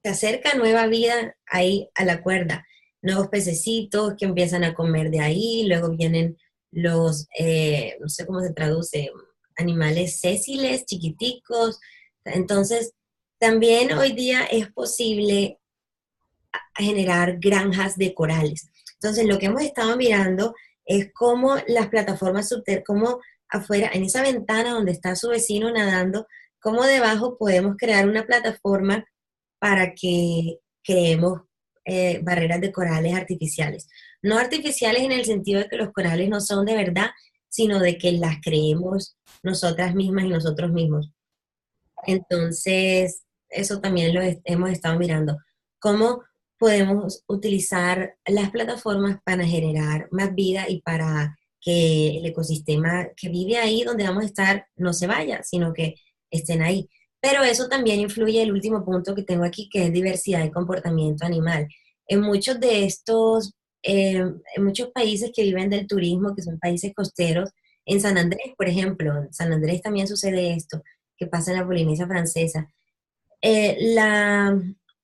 acerca nueva vida ahí a la cuerda, nuevos pececitos que empiezan a comer de ahí, luego vienen no sé cómo se traduce, animales sésiles, chiquiticos. Entonces, también hoy día es posible generar granjas de corales. Entonces, lo que hemos estado mirando es cómo las plataformas subterráneas, cómo afuera, en esa ventana donde está su vecino nadando, cómo debajo podemos crear una plataforma para que creemos barreras de corales artificiales. No artificiales en el sentido de que los corales no son de verdad, sino de que las creemos nosotras mismas y nosotros mismos. Entonces, eso también hemos estado mirando. ¿Cómo podemos utilizar las plataformas para generar más vida y para que el ecosistema que vive ahí donde vamos a estar no se vaya, sino que estén ahí? Pero eso también influye el último punto que tengo aquí, que es diversidad de comportamiento animal. En muchos de estos, en muchos países que viven del turismo, que son países costeros, en San Andrés, por ejemplo, en San Andrés también sucede esto, que pasa en la Polinesia Francesa. Eh, la,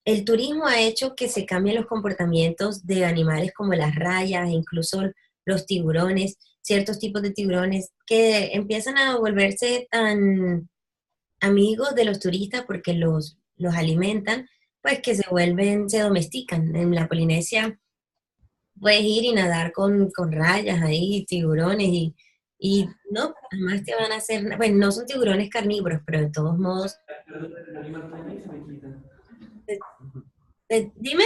el turismo ha hecho que se cambien los comportamientos de animales como las rayas, incluso los tiburones, ciertos tipos de tiburones que empiezan a volverse tan amigos de los turistas porque los alimentan, pues que se domestican. En la Polinesia puedes ir y nadar con rayas ahí, tiburones y no, además te van a hacer, bueno, no son tiburones carnívoros, pero de todos modos, El animal también se me quita. dime.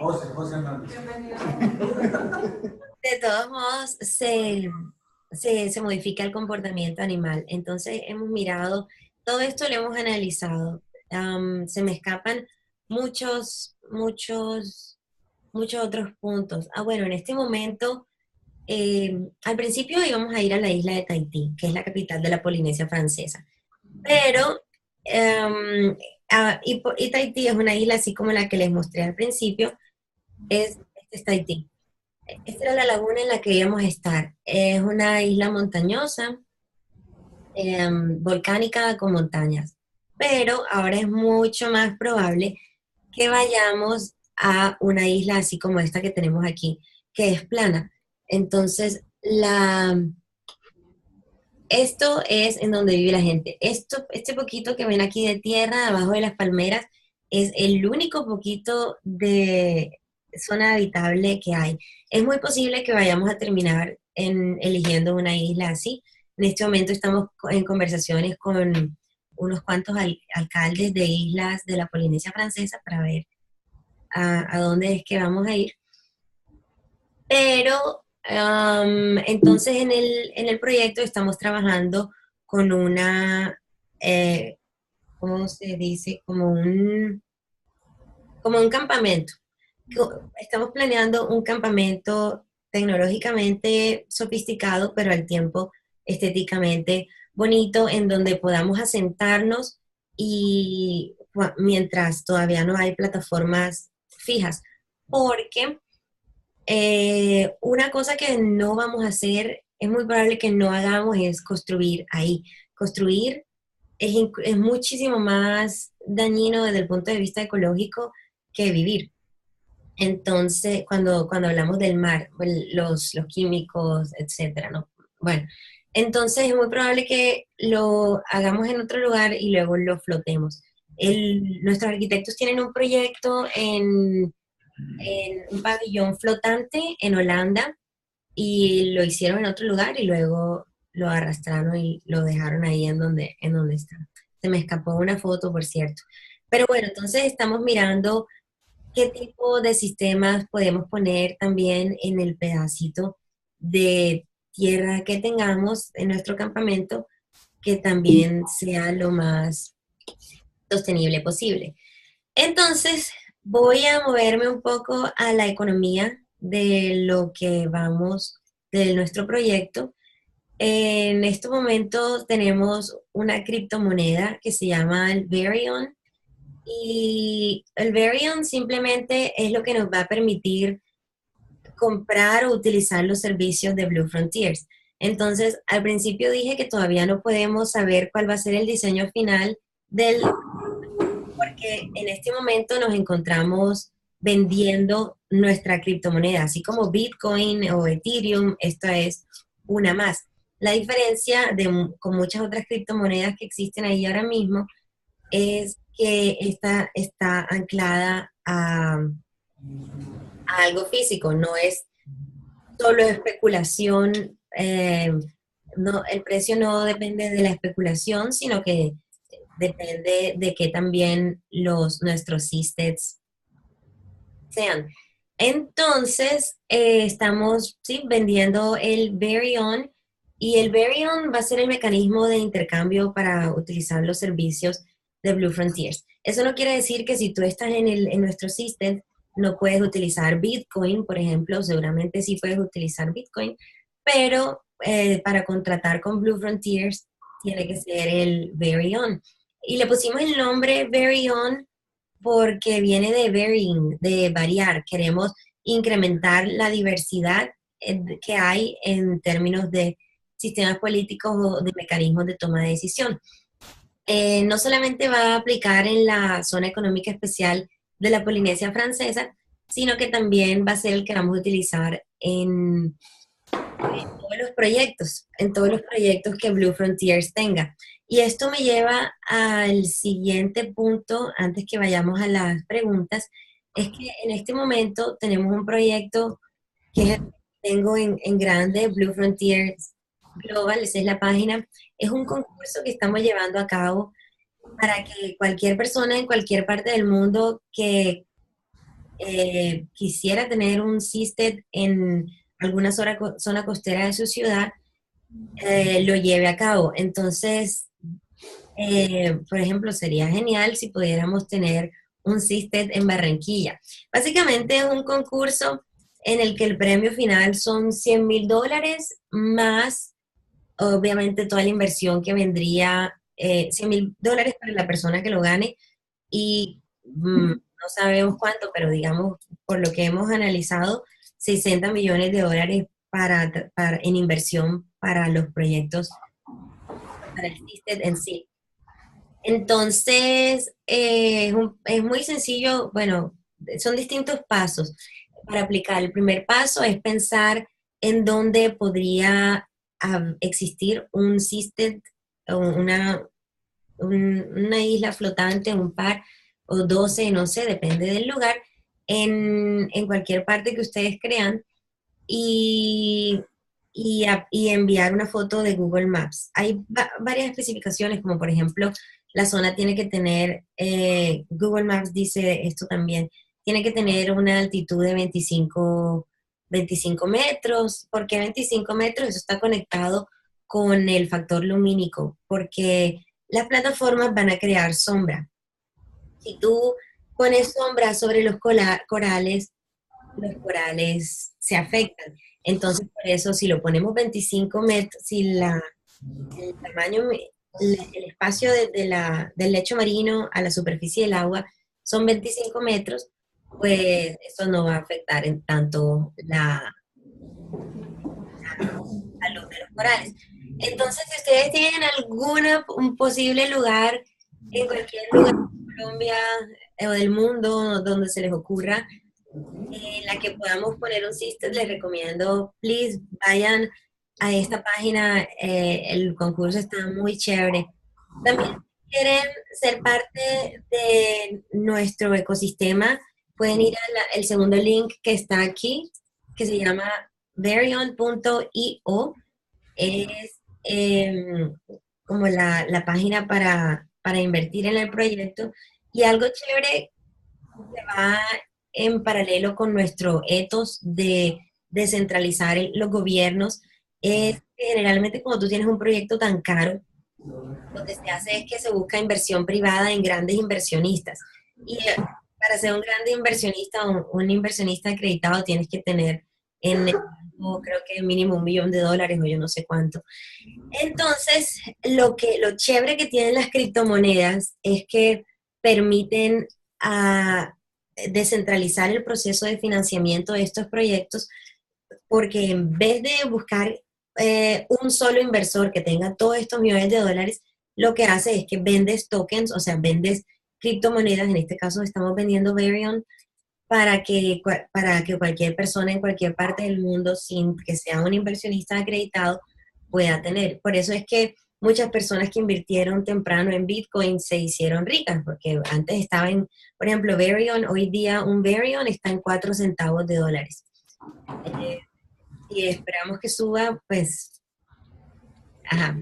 José Hernández. De todos modos, se modifica el comportamiento animal. Entonces, hemos mirado, todo esto lo hemos analizado. Se me escapan muchos otros puntos. Bueno, en este momento, al principio íbamos a ir a la isla de Tahití, que es la capital de la Polinesia Francesa. Pero, y Tahití es una isla así como la que les mostré al principio, es Tahití. Esta era la laguna en la que íbamos a estar. Es una isla montañosa, volcánica con montañas. Pero ahora es mucho más probable que vayamos a una isla así como esta que tenemos aquí, que es plana. Entonces, esto es en donde vive la gente. Este poquito que ven aquí de tierra, abajo de las palmeras, es el único poquito de zona habitable que hay. Es muy posible que vayamos a terminar eligiendo una isla así. En este momento estamos en conversaciones con unos cuantos alcaldes de islas de la Polinesia Francesa para ver a dónde es que vamos a ir. Pero entonces en el proyecto estamos trabajando con ¿cómo se dice? Como un campamento. Estamos planeando un campamento tecnológicamente sofisticado, pero al tiempo estéticamente bonito, en donde podamos asentarnos y mientras todavía no hay plataformas fijas, porque una cosa que no vamos a hacer, es muy probable que no hagamos, es construir ahí. Construir es muchísimo más dañino desde el punto de vista ecológico que vivir. Entonces, cuando hablamos del mar, los químicos, etcétera, ¿no? Bueno, entonces es muy probable que lo hagamos en otro lugar y luego lo flotemos. Nuestros arquitectos tienen un proyecto en un pabellón flotante en Holanda y lo hicieron en otro lugar y luego lo arrastraron y lo dejaron ahí en donde está. Se me escapó una foto, por cierto. Pero bueno, entonces estamos mirando qué tipo de sistemas podemos poner también en el pedacito de tierra que tengamos en nuestro campamento, que también sea lo más sostenible posible. Entonces, voy a moverme un poco a la economía de lo que vamos, de nuestro proyecto. En estos momentos tenemos una criptomoneda que se llama el Varion y el Varion simplemente es lo que nos va a permitir comprar o utilizar los servicios de Blue Frontiers. Entonces, al principio dije que todavía no podemos saber cuál va a ser el diseño final porque en este momento nos encontramos vendiendo nuestra criptomoneda, así como Bitcoin o Ethereum, esta es una más. La diferencia con muchas otras criptomonedas que existen ahí ahora mismo es que esta está anclada a algo físico, no es solo especulación, no, el precio no depende de la especulación, sino que depende de que también nuestros systems sean. Entonces, estamos ¿sí? vendiendo el Varion y el Varion va a ser el mecanismo de intercambio para utilizar los servicios de Blue Frontiers. Eso no quiere decir que si tú estás en nuestro system no puedes utilizar Bitcoin, por ejemplo, seguramente sí puedes utilizar Bitcoin, pero para contratar con Blue Frontiers tiene que ser el Varion. Y le pusimos el nombre Varion porque viene de varying, de variar. Queremos incrementar la diversidad que hay en términos de sistemas políticos o de mecanismos de toma de decisión. No solamente va a aplicar en la zona económica especial de la Polinesia Francesa, sino que también va a ser el que vamos a utilizar en en todos los proyectos que Blue Frontiers tenga. Y esto me lleva al siguiente punto, antes que vayamos a las preguntas, es que en este momento tenemos un proyecto que es el que tengo en grande, Blue Frontiers Global, esa es la página. Es un concurso que estamos llevando a cabo para que cualquier persona en cualquier parte del mundo que quisiera tener un CISTED en alguna zona costera de su ciudad, lo lleve a cabo. Entonces, por ejemplo, sería genial si pudiéramos tener un CISTED en Barranquilla. Básicamente es un concurso en el que el premio final son $100,000 más, obviamente, toda la inversión que vendría, $100,000 para la persona que lo gane y no sabemos cuánto, pero digamos, por lo que hemos analizado, $60 millones en inversión para los proyectos, para el CISTED en sí. Entonces, es muy sencillo, bueno, son distintos pasos para aplicar. El primer paso es pensar en dónde podría existir un CISTED o una isla flotante, un par o 12, no sé, depende del lugar, en cualquier parte que ustedes crean y, y enviar una foto de Google Maps. Hay varias especificaciones, como por ejemplo, la zona tiene que tener, Google Maps dice esto también, tiene que tener una altitud de 25 metros. ¿Por qué 25 metros? Eso está conectado con el factor lumínico, porque las plataformas van a crear sombra. Si tú pones sombra sobre los corales se afectan. Entonces, por eso, si lo ponemos 25 metros, si el tamaño, el espacio del lecho marino a la superficie del agua son 25 metros, pues eso no va a afectar en tanto la luz de los corales. Entonces, si ustedes tienen un posible lugar, en cualquier lugar de Colombia o del mundo donde se les ocurra, en la que podamos poner un CISTED, les recomiendo, please, vayan a esta página, el concurso está muy chévere. También si quieren ser parte de nuestro ecosistema, pueden ir al segundo link que está aquí, que se llama Varion.io. Es como la página para invertir en el proyecto. Y algo chévere que va en paralelo con nuestro ethos de descentralizar los gobiernos es que generalmente cuando tú tienes un proyecto tan caro, lo que se hace es que se busca inversión privada en grandes inversionistas. Y para ser un grande inversionista, un inversionista acreditado, tienes que tener en el banco, creo que mínimo $1 millón o yo no sé cuánto. Entonces, lo chévere que tienen las criptomonedas es que permiten descentralizar el proceso de financiamiento de estos proyectos, porque en vez de buscar un solo inversor que tenga todos estos millones de dólares, lo que hace es que vendes tokens, o sea, vendes criptomonedas, en este caso estamos vendiendo Varion, para que cualquier persona en cualquier parte del mundo, sin que sea un inversionista acreditado, pueda tener. Por eso es que muchas personas que invirtieron temprano en Bitcoin se hicieron ricas, porque antes estaba por ejemplo, Varion, hoy día un Varion está en 4 centavos de dólares. Y esperamos que suba, pues, ajá.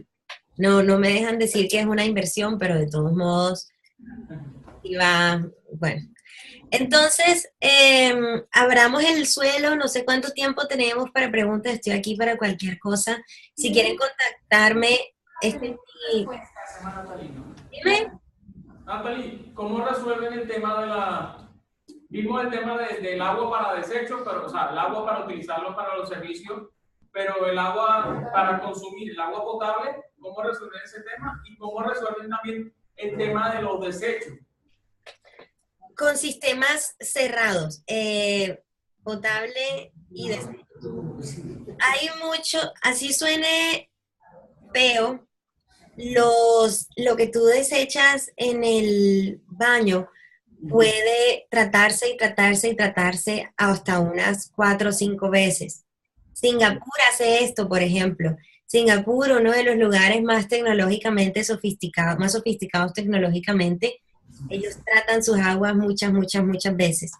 No me dejan decir que es una inversión, pero de todos modos, iba, bueno. Entonces, abramos el suelo, no sé cuánto tiempo tenemos para preguntas, estoy aquí para cualquier cosa. Si quieren contactarme, este es mi... Dime. Natalie, ¿cómo resuelven el tema vimos el tema del agua para desechos, pero, o sea, el agua para utilizarlo para los servicios, pero el agua para consumir, el agua potable, ¿cómo resuelven ese tema? Y ¿cómo resuelven también el tema de los desechos? Con sistemas cerrados, potable y desechos. Hay mucho, así suene feo, lo que tú desechas en el baño puede tratarse y tratarse y tratarse hasta unas 4 o 5 veces. Singapur hace esto, por ejemplo. Singapur, uno de los lugares más tecnológicamente sofisticados, más sofisticados tecnológicamente, ellos tratan sus aguas muchas, muchas, muchas veces.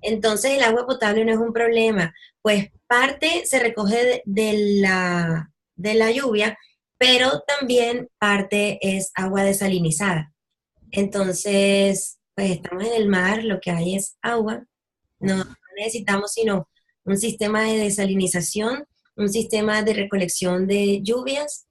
Entonces el agua potable no es un problema, pues parte se recoge de la lluvia, pero también parte es agua desalinizada. Entonces, pues estamos en el mar, lo que hay es agua, no necesitamos sino un sistema de desalinización, un sistema de recolección de lluvias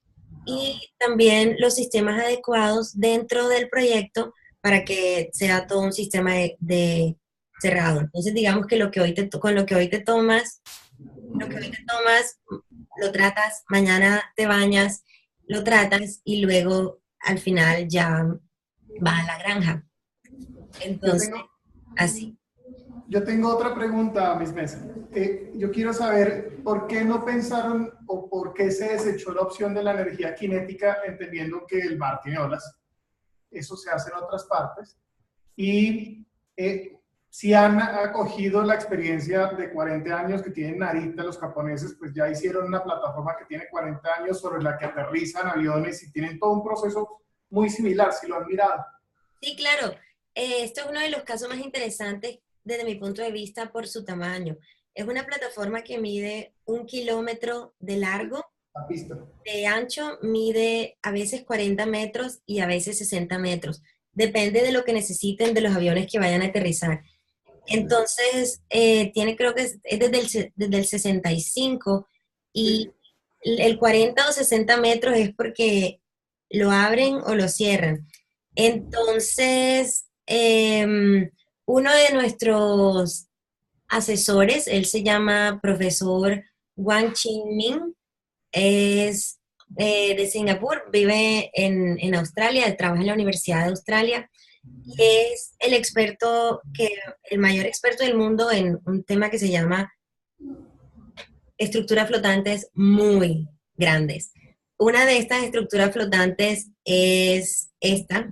y también los sistemas adecuados dentro del proyecto para que sea todo un sistema de cerrado. Entonces, digamos que con lo que hoy te tomas, lo tratas, mañana te bañas, lo tratas y luego al final ya va a la granja. Yo Entonces, tengo, así. yo tengo otra pregunta, Miss Mesa. Yo quiero saber por qué no pensaron o por qué se desechó la opción de la energía cinética, entendiendo que el mar tiene olas. Eso se hace en otras partes. Y si han acogido la experiencia de 40 años que tienen Narita, los japoneses, pues ya hicieron una plataforma que tiene 40 años sobre la que aterrizan aviones y tienen todo un proceso muy similar, si lo han mirado. Sí, claro. Esto es uno de los casos más interesantes desde mi punto de vista por su tamaño. Es una plataforma que mide 1 kilómetro de largo, La pista. de ancho mide a veces 40 metros y a veces 60 metros. Depende de lo que necesiten de los aviones que vayan a aterrizar. Entonces, creo que es desde el 65 y el 40 o 60 metros es porque lo abren o lo cierran. Entonces, uno de nuestros asesores, él se llama profesor Wang Qingming, es de Singapur, vive en Australia, trabaja en la Universidad de Australia, y es el mayor experto del mundo en un tema que se llama estructuras flotantes muy grandes. Una de estas estructuras flotantes es esta.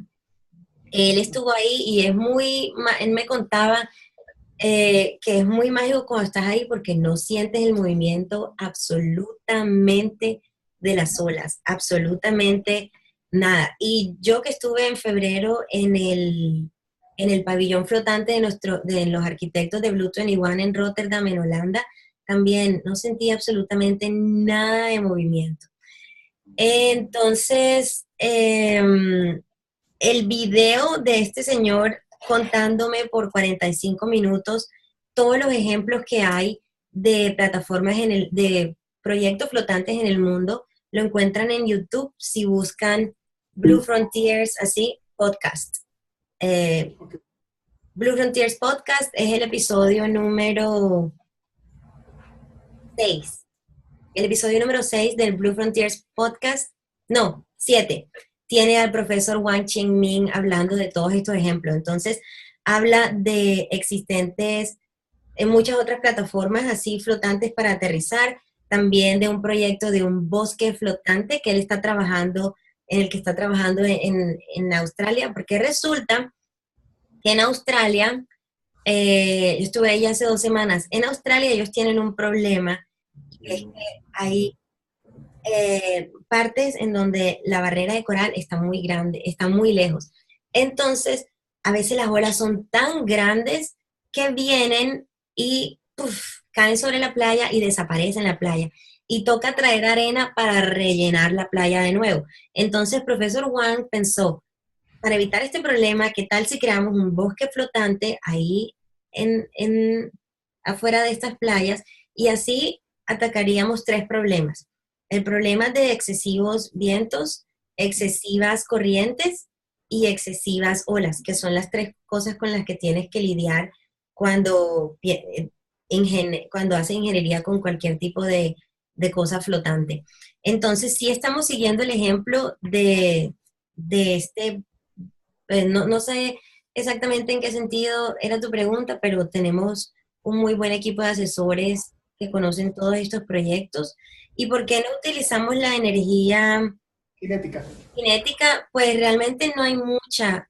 Él estuvo ahí y él me contaba que es muy mágico cuando estás ahí porque no sientes el movimiento absolutamente de las olas, absolutamente nada. Y yo que estuve en febrero en el pabellón flotante de los arquitectos de Blue 21 en Rotterdam, en Holanda, también no sentí absolutamente nada de movimiento. Entonces, el video de este señor contándome por 45 minutos todos los ejemplos que hay de plataformas de proyectos flotantes en el mundo, lo encuentran en YouTube si buscan Blue Frontiers, así, podcast. Blue Frontiers Podcast es el episodio número 6. El episodio número 6 del Blue Frontiers Podcast, no, 7, tiene al profesor Wang Qingming hablando de todos estos ejemplos. Entonces, habla de existentes en muchas otras plataformas así flotantes para aterrizar, también de un proyecto de un bosque flotante que él está trabajando, en el que está trabajando en Australia, porque resulta que en Australia, yo estuve ahí hace 2 semanas, en Australia ellos tienen un problema, es que hay partes en donde la barrera de coral está muy grande, está muy lejos. Entonces, a veces las olas son tan grandes que vienen y caen sobre la playa y desaparecen la playa. Y toca traer arena para rellenar la playa de nuevo. Entonces, profesor Wang pensó, para evitar este problema, ¿qué tal si creamos un bosque flotante ahí afuera de estas playas? Y así atacaríamos 3 problemas. El problema de excesivos vientos, excesivas corrientes y excesivas olas, que son las 3 cosas con las que tienes que lidiar cuando haces ingeniería con cualquier tipo de cosa flotante. Entonces, sí estamos siguiendo el ejemplo de este, no sé exactamente en qué sentido era tu pregunta, pero tenemos un muy buen equipo de asesores que conocen todos estos proyectos. ¿Y por qué no utilizamos la energía cinética? Pues realmente no hay mucha,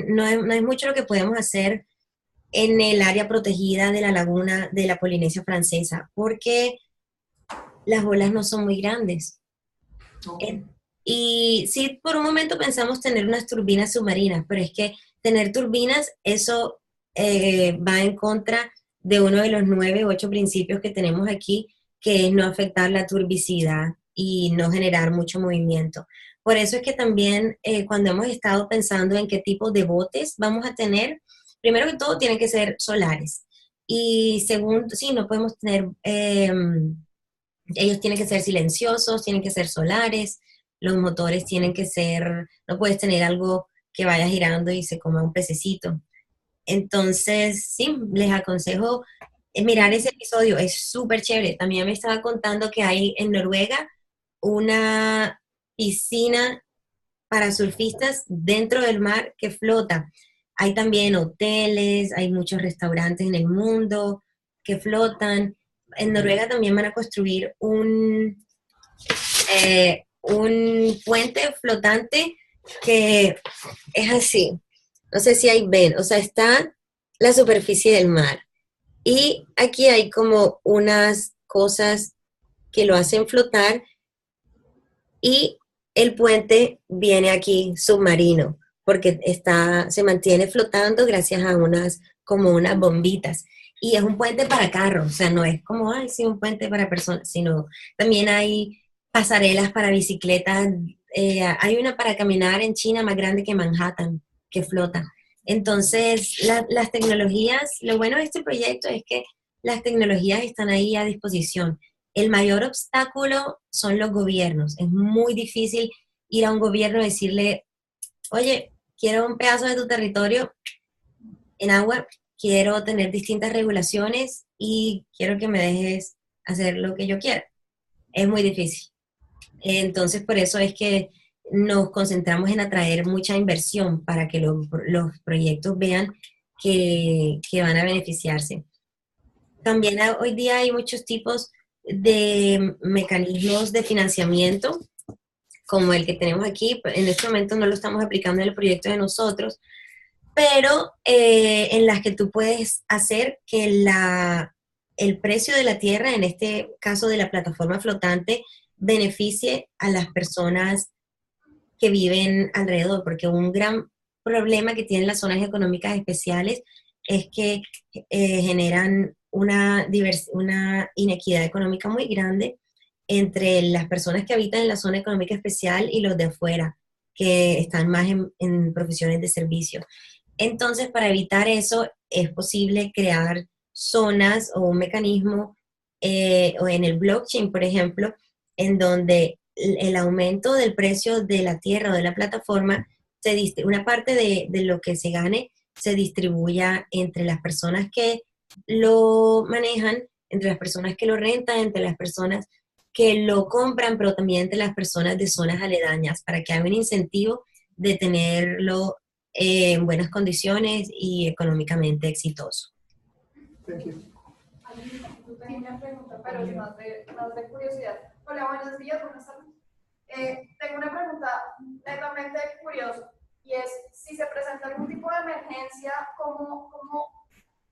no hay mucho lo que podemos hacer en el área protegida de la laguna de la Polinesia Francesa, porque las olas no son muy grandes. Ok. Y sí, por un momento pensamos tener unas turbinas submarinas, pero es que tener turbinas, eso va en contra de uno de los 9 u 8 principios que tenemos aquí, que es no afectar la turbicidad y no generar mucho movimiento. Por eso es que también cuando hemos estado pensando en qué tipo de botes vamos a tener, primero que todo tienen que ser solares. Y segundo, sí, no podemos tener, ellos tienen que ser silenciosos, tienen que ser solares, los motores tienen que ser, no puedes tener algo que vaya girando y se coma un pececito. Entonces, sí, les aconsejo mirar ese episodio, es súper chévere. También me estaba contando que hay en Noruega una piscina para surfistas dentro del mar que flota. Hay también hoteles, hay muchos restaurantes en el mundo que flotan. En Noruega también van a construir un puente flotante que es así. No sé si ahí ven, o sea, está la superficie del mar. Y aquí hay como unas cosas que lo hacen flotar y el puente viene aquí submarino porque se mantiene flotando gracias a como unas bombitas. Y es un puente para carros, o sea, no es como, ay, sí, un puente para personas, sino también hay pasarelas para bicicletas. Hay una para caminar en China más grande que Manhattan, que flota. Entonces, las tecnologías, lo bueno de este proyecto es que las tecnologías están ahí a disposición. El mayor obstáculo son los gobiernos. Es muy difícil ir a un gobierno y decirle, oye, quiero un pedazo de tu territorio en agua, quiero tener distintas regulaciones y quiero que me dejes hacer lo que yo quiera. Es muy difícil. Entonces, por eso es que nos concentramos en atraer mucha inversión para que los proyectos vean que van a beneficiarse. También hoy día hay muchos tipos de mecanismos de financiamiento, como el que tenemos aquí. En este momento no lo estamos aplicando en el proyecto de nosotros, pero en las que tú puedes hacer que el precio de la tierra, en este caso de la plataforma flotante, beneficie a las personas que viven alrededor, porque un gran problema que tienen las zonas económicas especiales es que generan una inequidad económica muy grande entre las personas que habitan en la zona económica especial y los de afuera, que están más en profesiones de servicio. Entonces, para evitar eso, es posible crear zonas o un mecanismo, o en el blockchain, por ejemplo, en donde el aumento del precio de la tierra o de la plataforma, una parte de lo que se gane se distribuya entre las personas que lo manejan, entre las personas que lo rentan, entre las personas que lo compran, pero también entre las personas de zonas aledañas, para que haya un incentivo de tenerlo en buenas condiciones y económicamente exitoso. Thank you. Tengo una pregunta, pero es más de curiosidad. Hola, buenos días, buenas tardes. Tengo una pregunta netamente curiosa y es si se presenta algún tipo de emergencia, como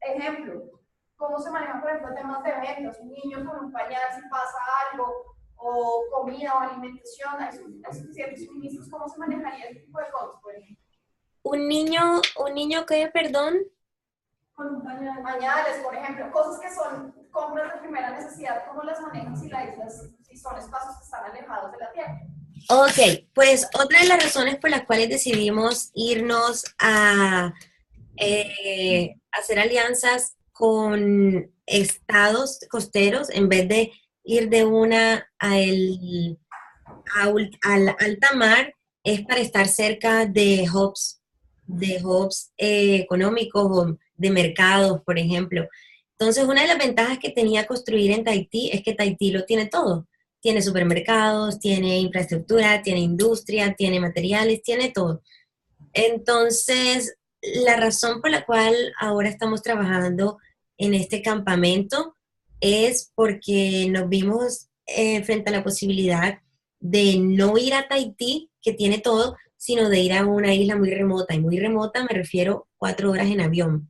ejemplo, cómo se manejan, por ejemplo, temas de ventas, un niño con un pañal, si pasa algo, o comida o alimentación, hay suficientes suministros, ¿cómo se manejaría ese tipo de cosas, por ejemplo? Un niño que, perdón. Con un pañal. Pañales, por ejemplo, cosas que son compras de primera necesidad, ¿cómo las manejan si son espacios que están alejados de la tierra? Ok, pues otra de las razones por las cuales decidimos irnos a hacer alianzas con estados costeros en vez de ir de una al alta mar es para estar cerca de hubs económicos o de mercados, por ejemplo. Entonces, una de las ventajas que tenía construir en Tahití es que Tahití lo tiene todo. Tiene supermercados, tiene infraestructura, tiene industria, tiene materiales, tiene todo. Entonces, la razón por la cual ahora estamos trabajando en este campamento es porque nos vimos frente a la posibilidad de no ir a Tahití, que tiene todo, sino de ir a una isla muy remota. Y muy remota me refiero 4 horas en avión.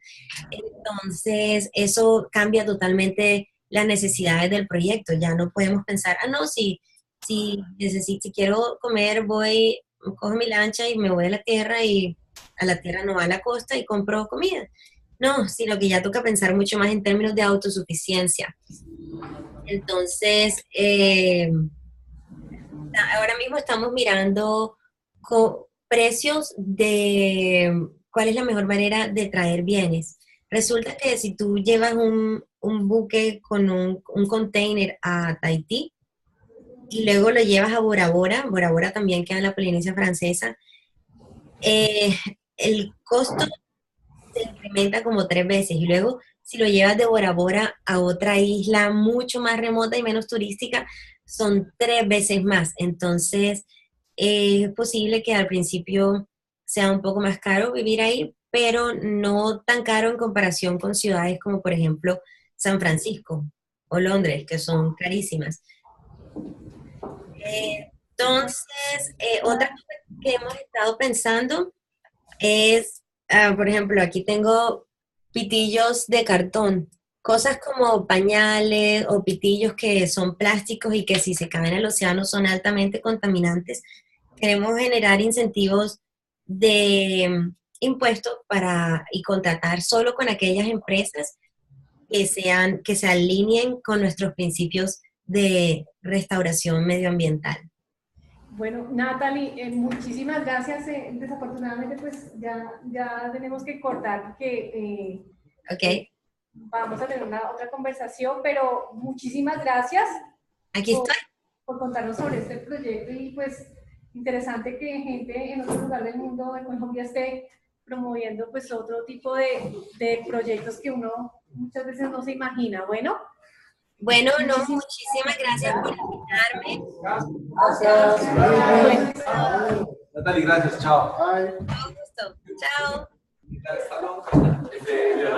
Entonces, eso cambia totalmente las necesidades del proyecto. Ya no podemos pensar, no, si quiero comer, cojo mi lancha y me voy a la tierra y a la tierra no a la costa y compro comida. No, sino que ya toca pensar mucho más en términos de autosuficiencia. Entonces, ahora mismo estamos mirando precios de cuál es la mejor manera de traer bienes. Resulta que si tú llevas un buque con un container a Tahití y luego lo llevas a Bora Bora, Bora Bora también queda en la Polinesia Francesa, el costo se incrementa como 3 veces y luego si lo llevas de Bora Bora a otra isla mucho más remota y menos turística, son 3 veces más. Entonces, es posible que al principio sea un poco más caro vivir ahí, pero no tan caro en comparación con ciudades como, por ejemplo, San Francisco o Londres, que son carísimas. Entonces, otra cosa que hemos estado pensando es, por ejemplo, aquí tengo pitillos de cartón, cosas como pañales o pitillos que son plásticos y que si se caen al océano son altamente contaminantes. Queremos generar incentivos de impuestos y contratar solo con aquellas empresas que se alineen con nuestros principios de restauración medioambiental. Bueno, Natalie, muchísimas gracias. Desafortunadamente, pues ya tenemos que cortar porque Ok, vamos a tener otra conversación, pero muchísimas gracias aquí estoy. por contarnos sobre este proyecto y pues interesante que gente en otro lugar del mundo, en Colombia, esté promoviendo pues otro tipo de proyectos que uno muchas veces no se imagina. Bueno, no, muchísimas gracias por invitarme. Natalie, gracias, chao. Bye. Todo gusto. Chao. Esta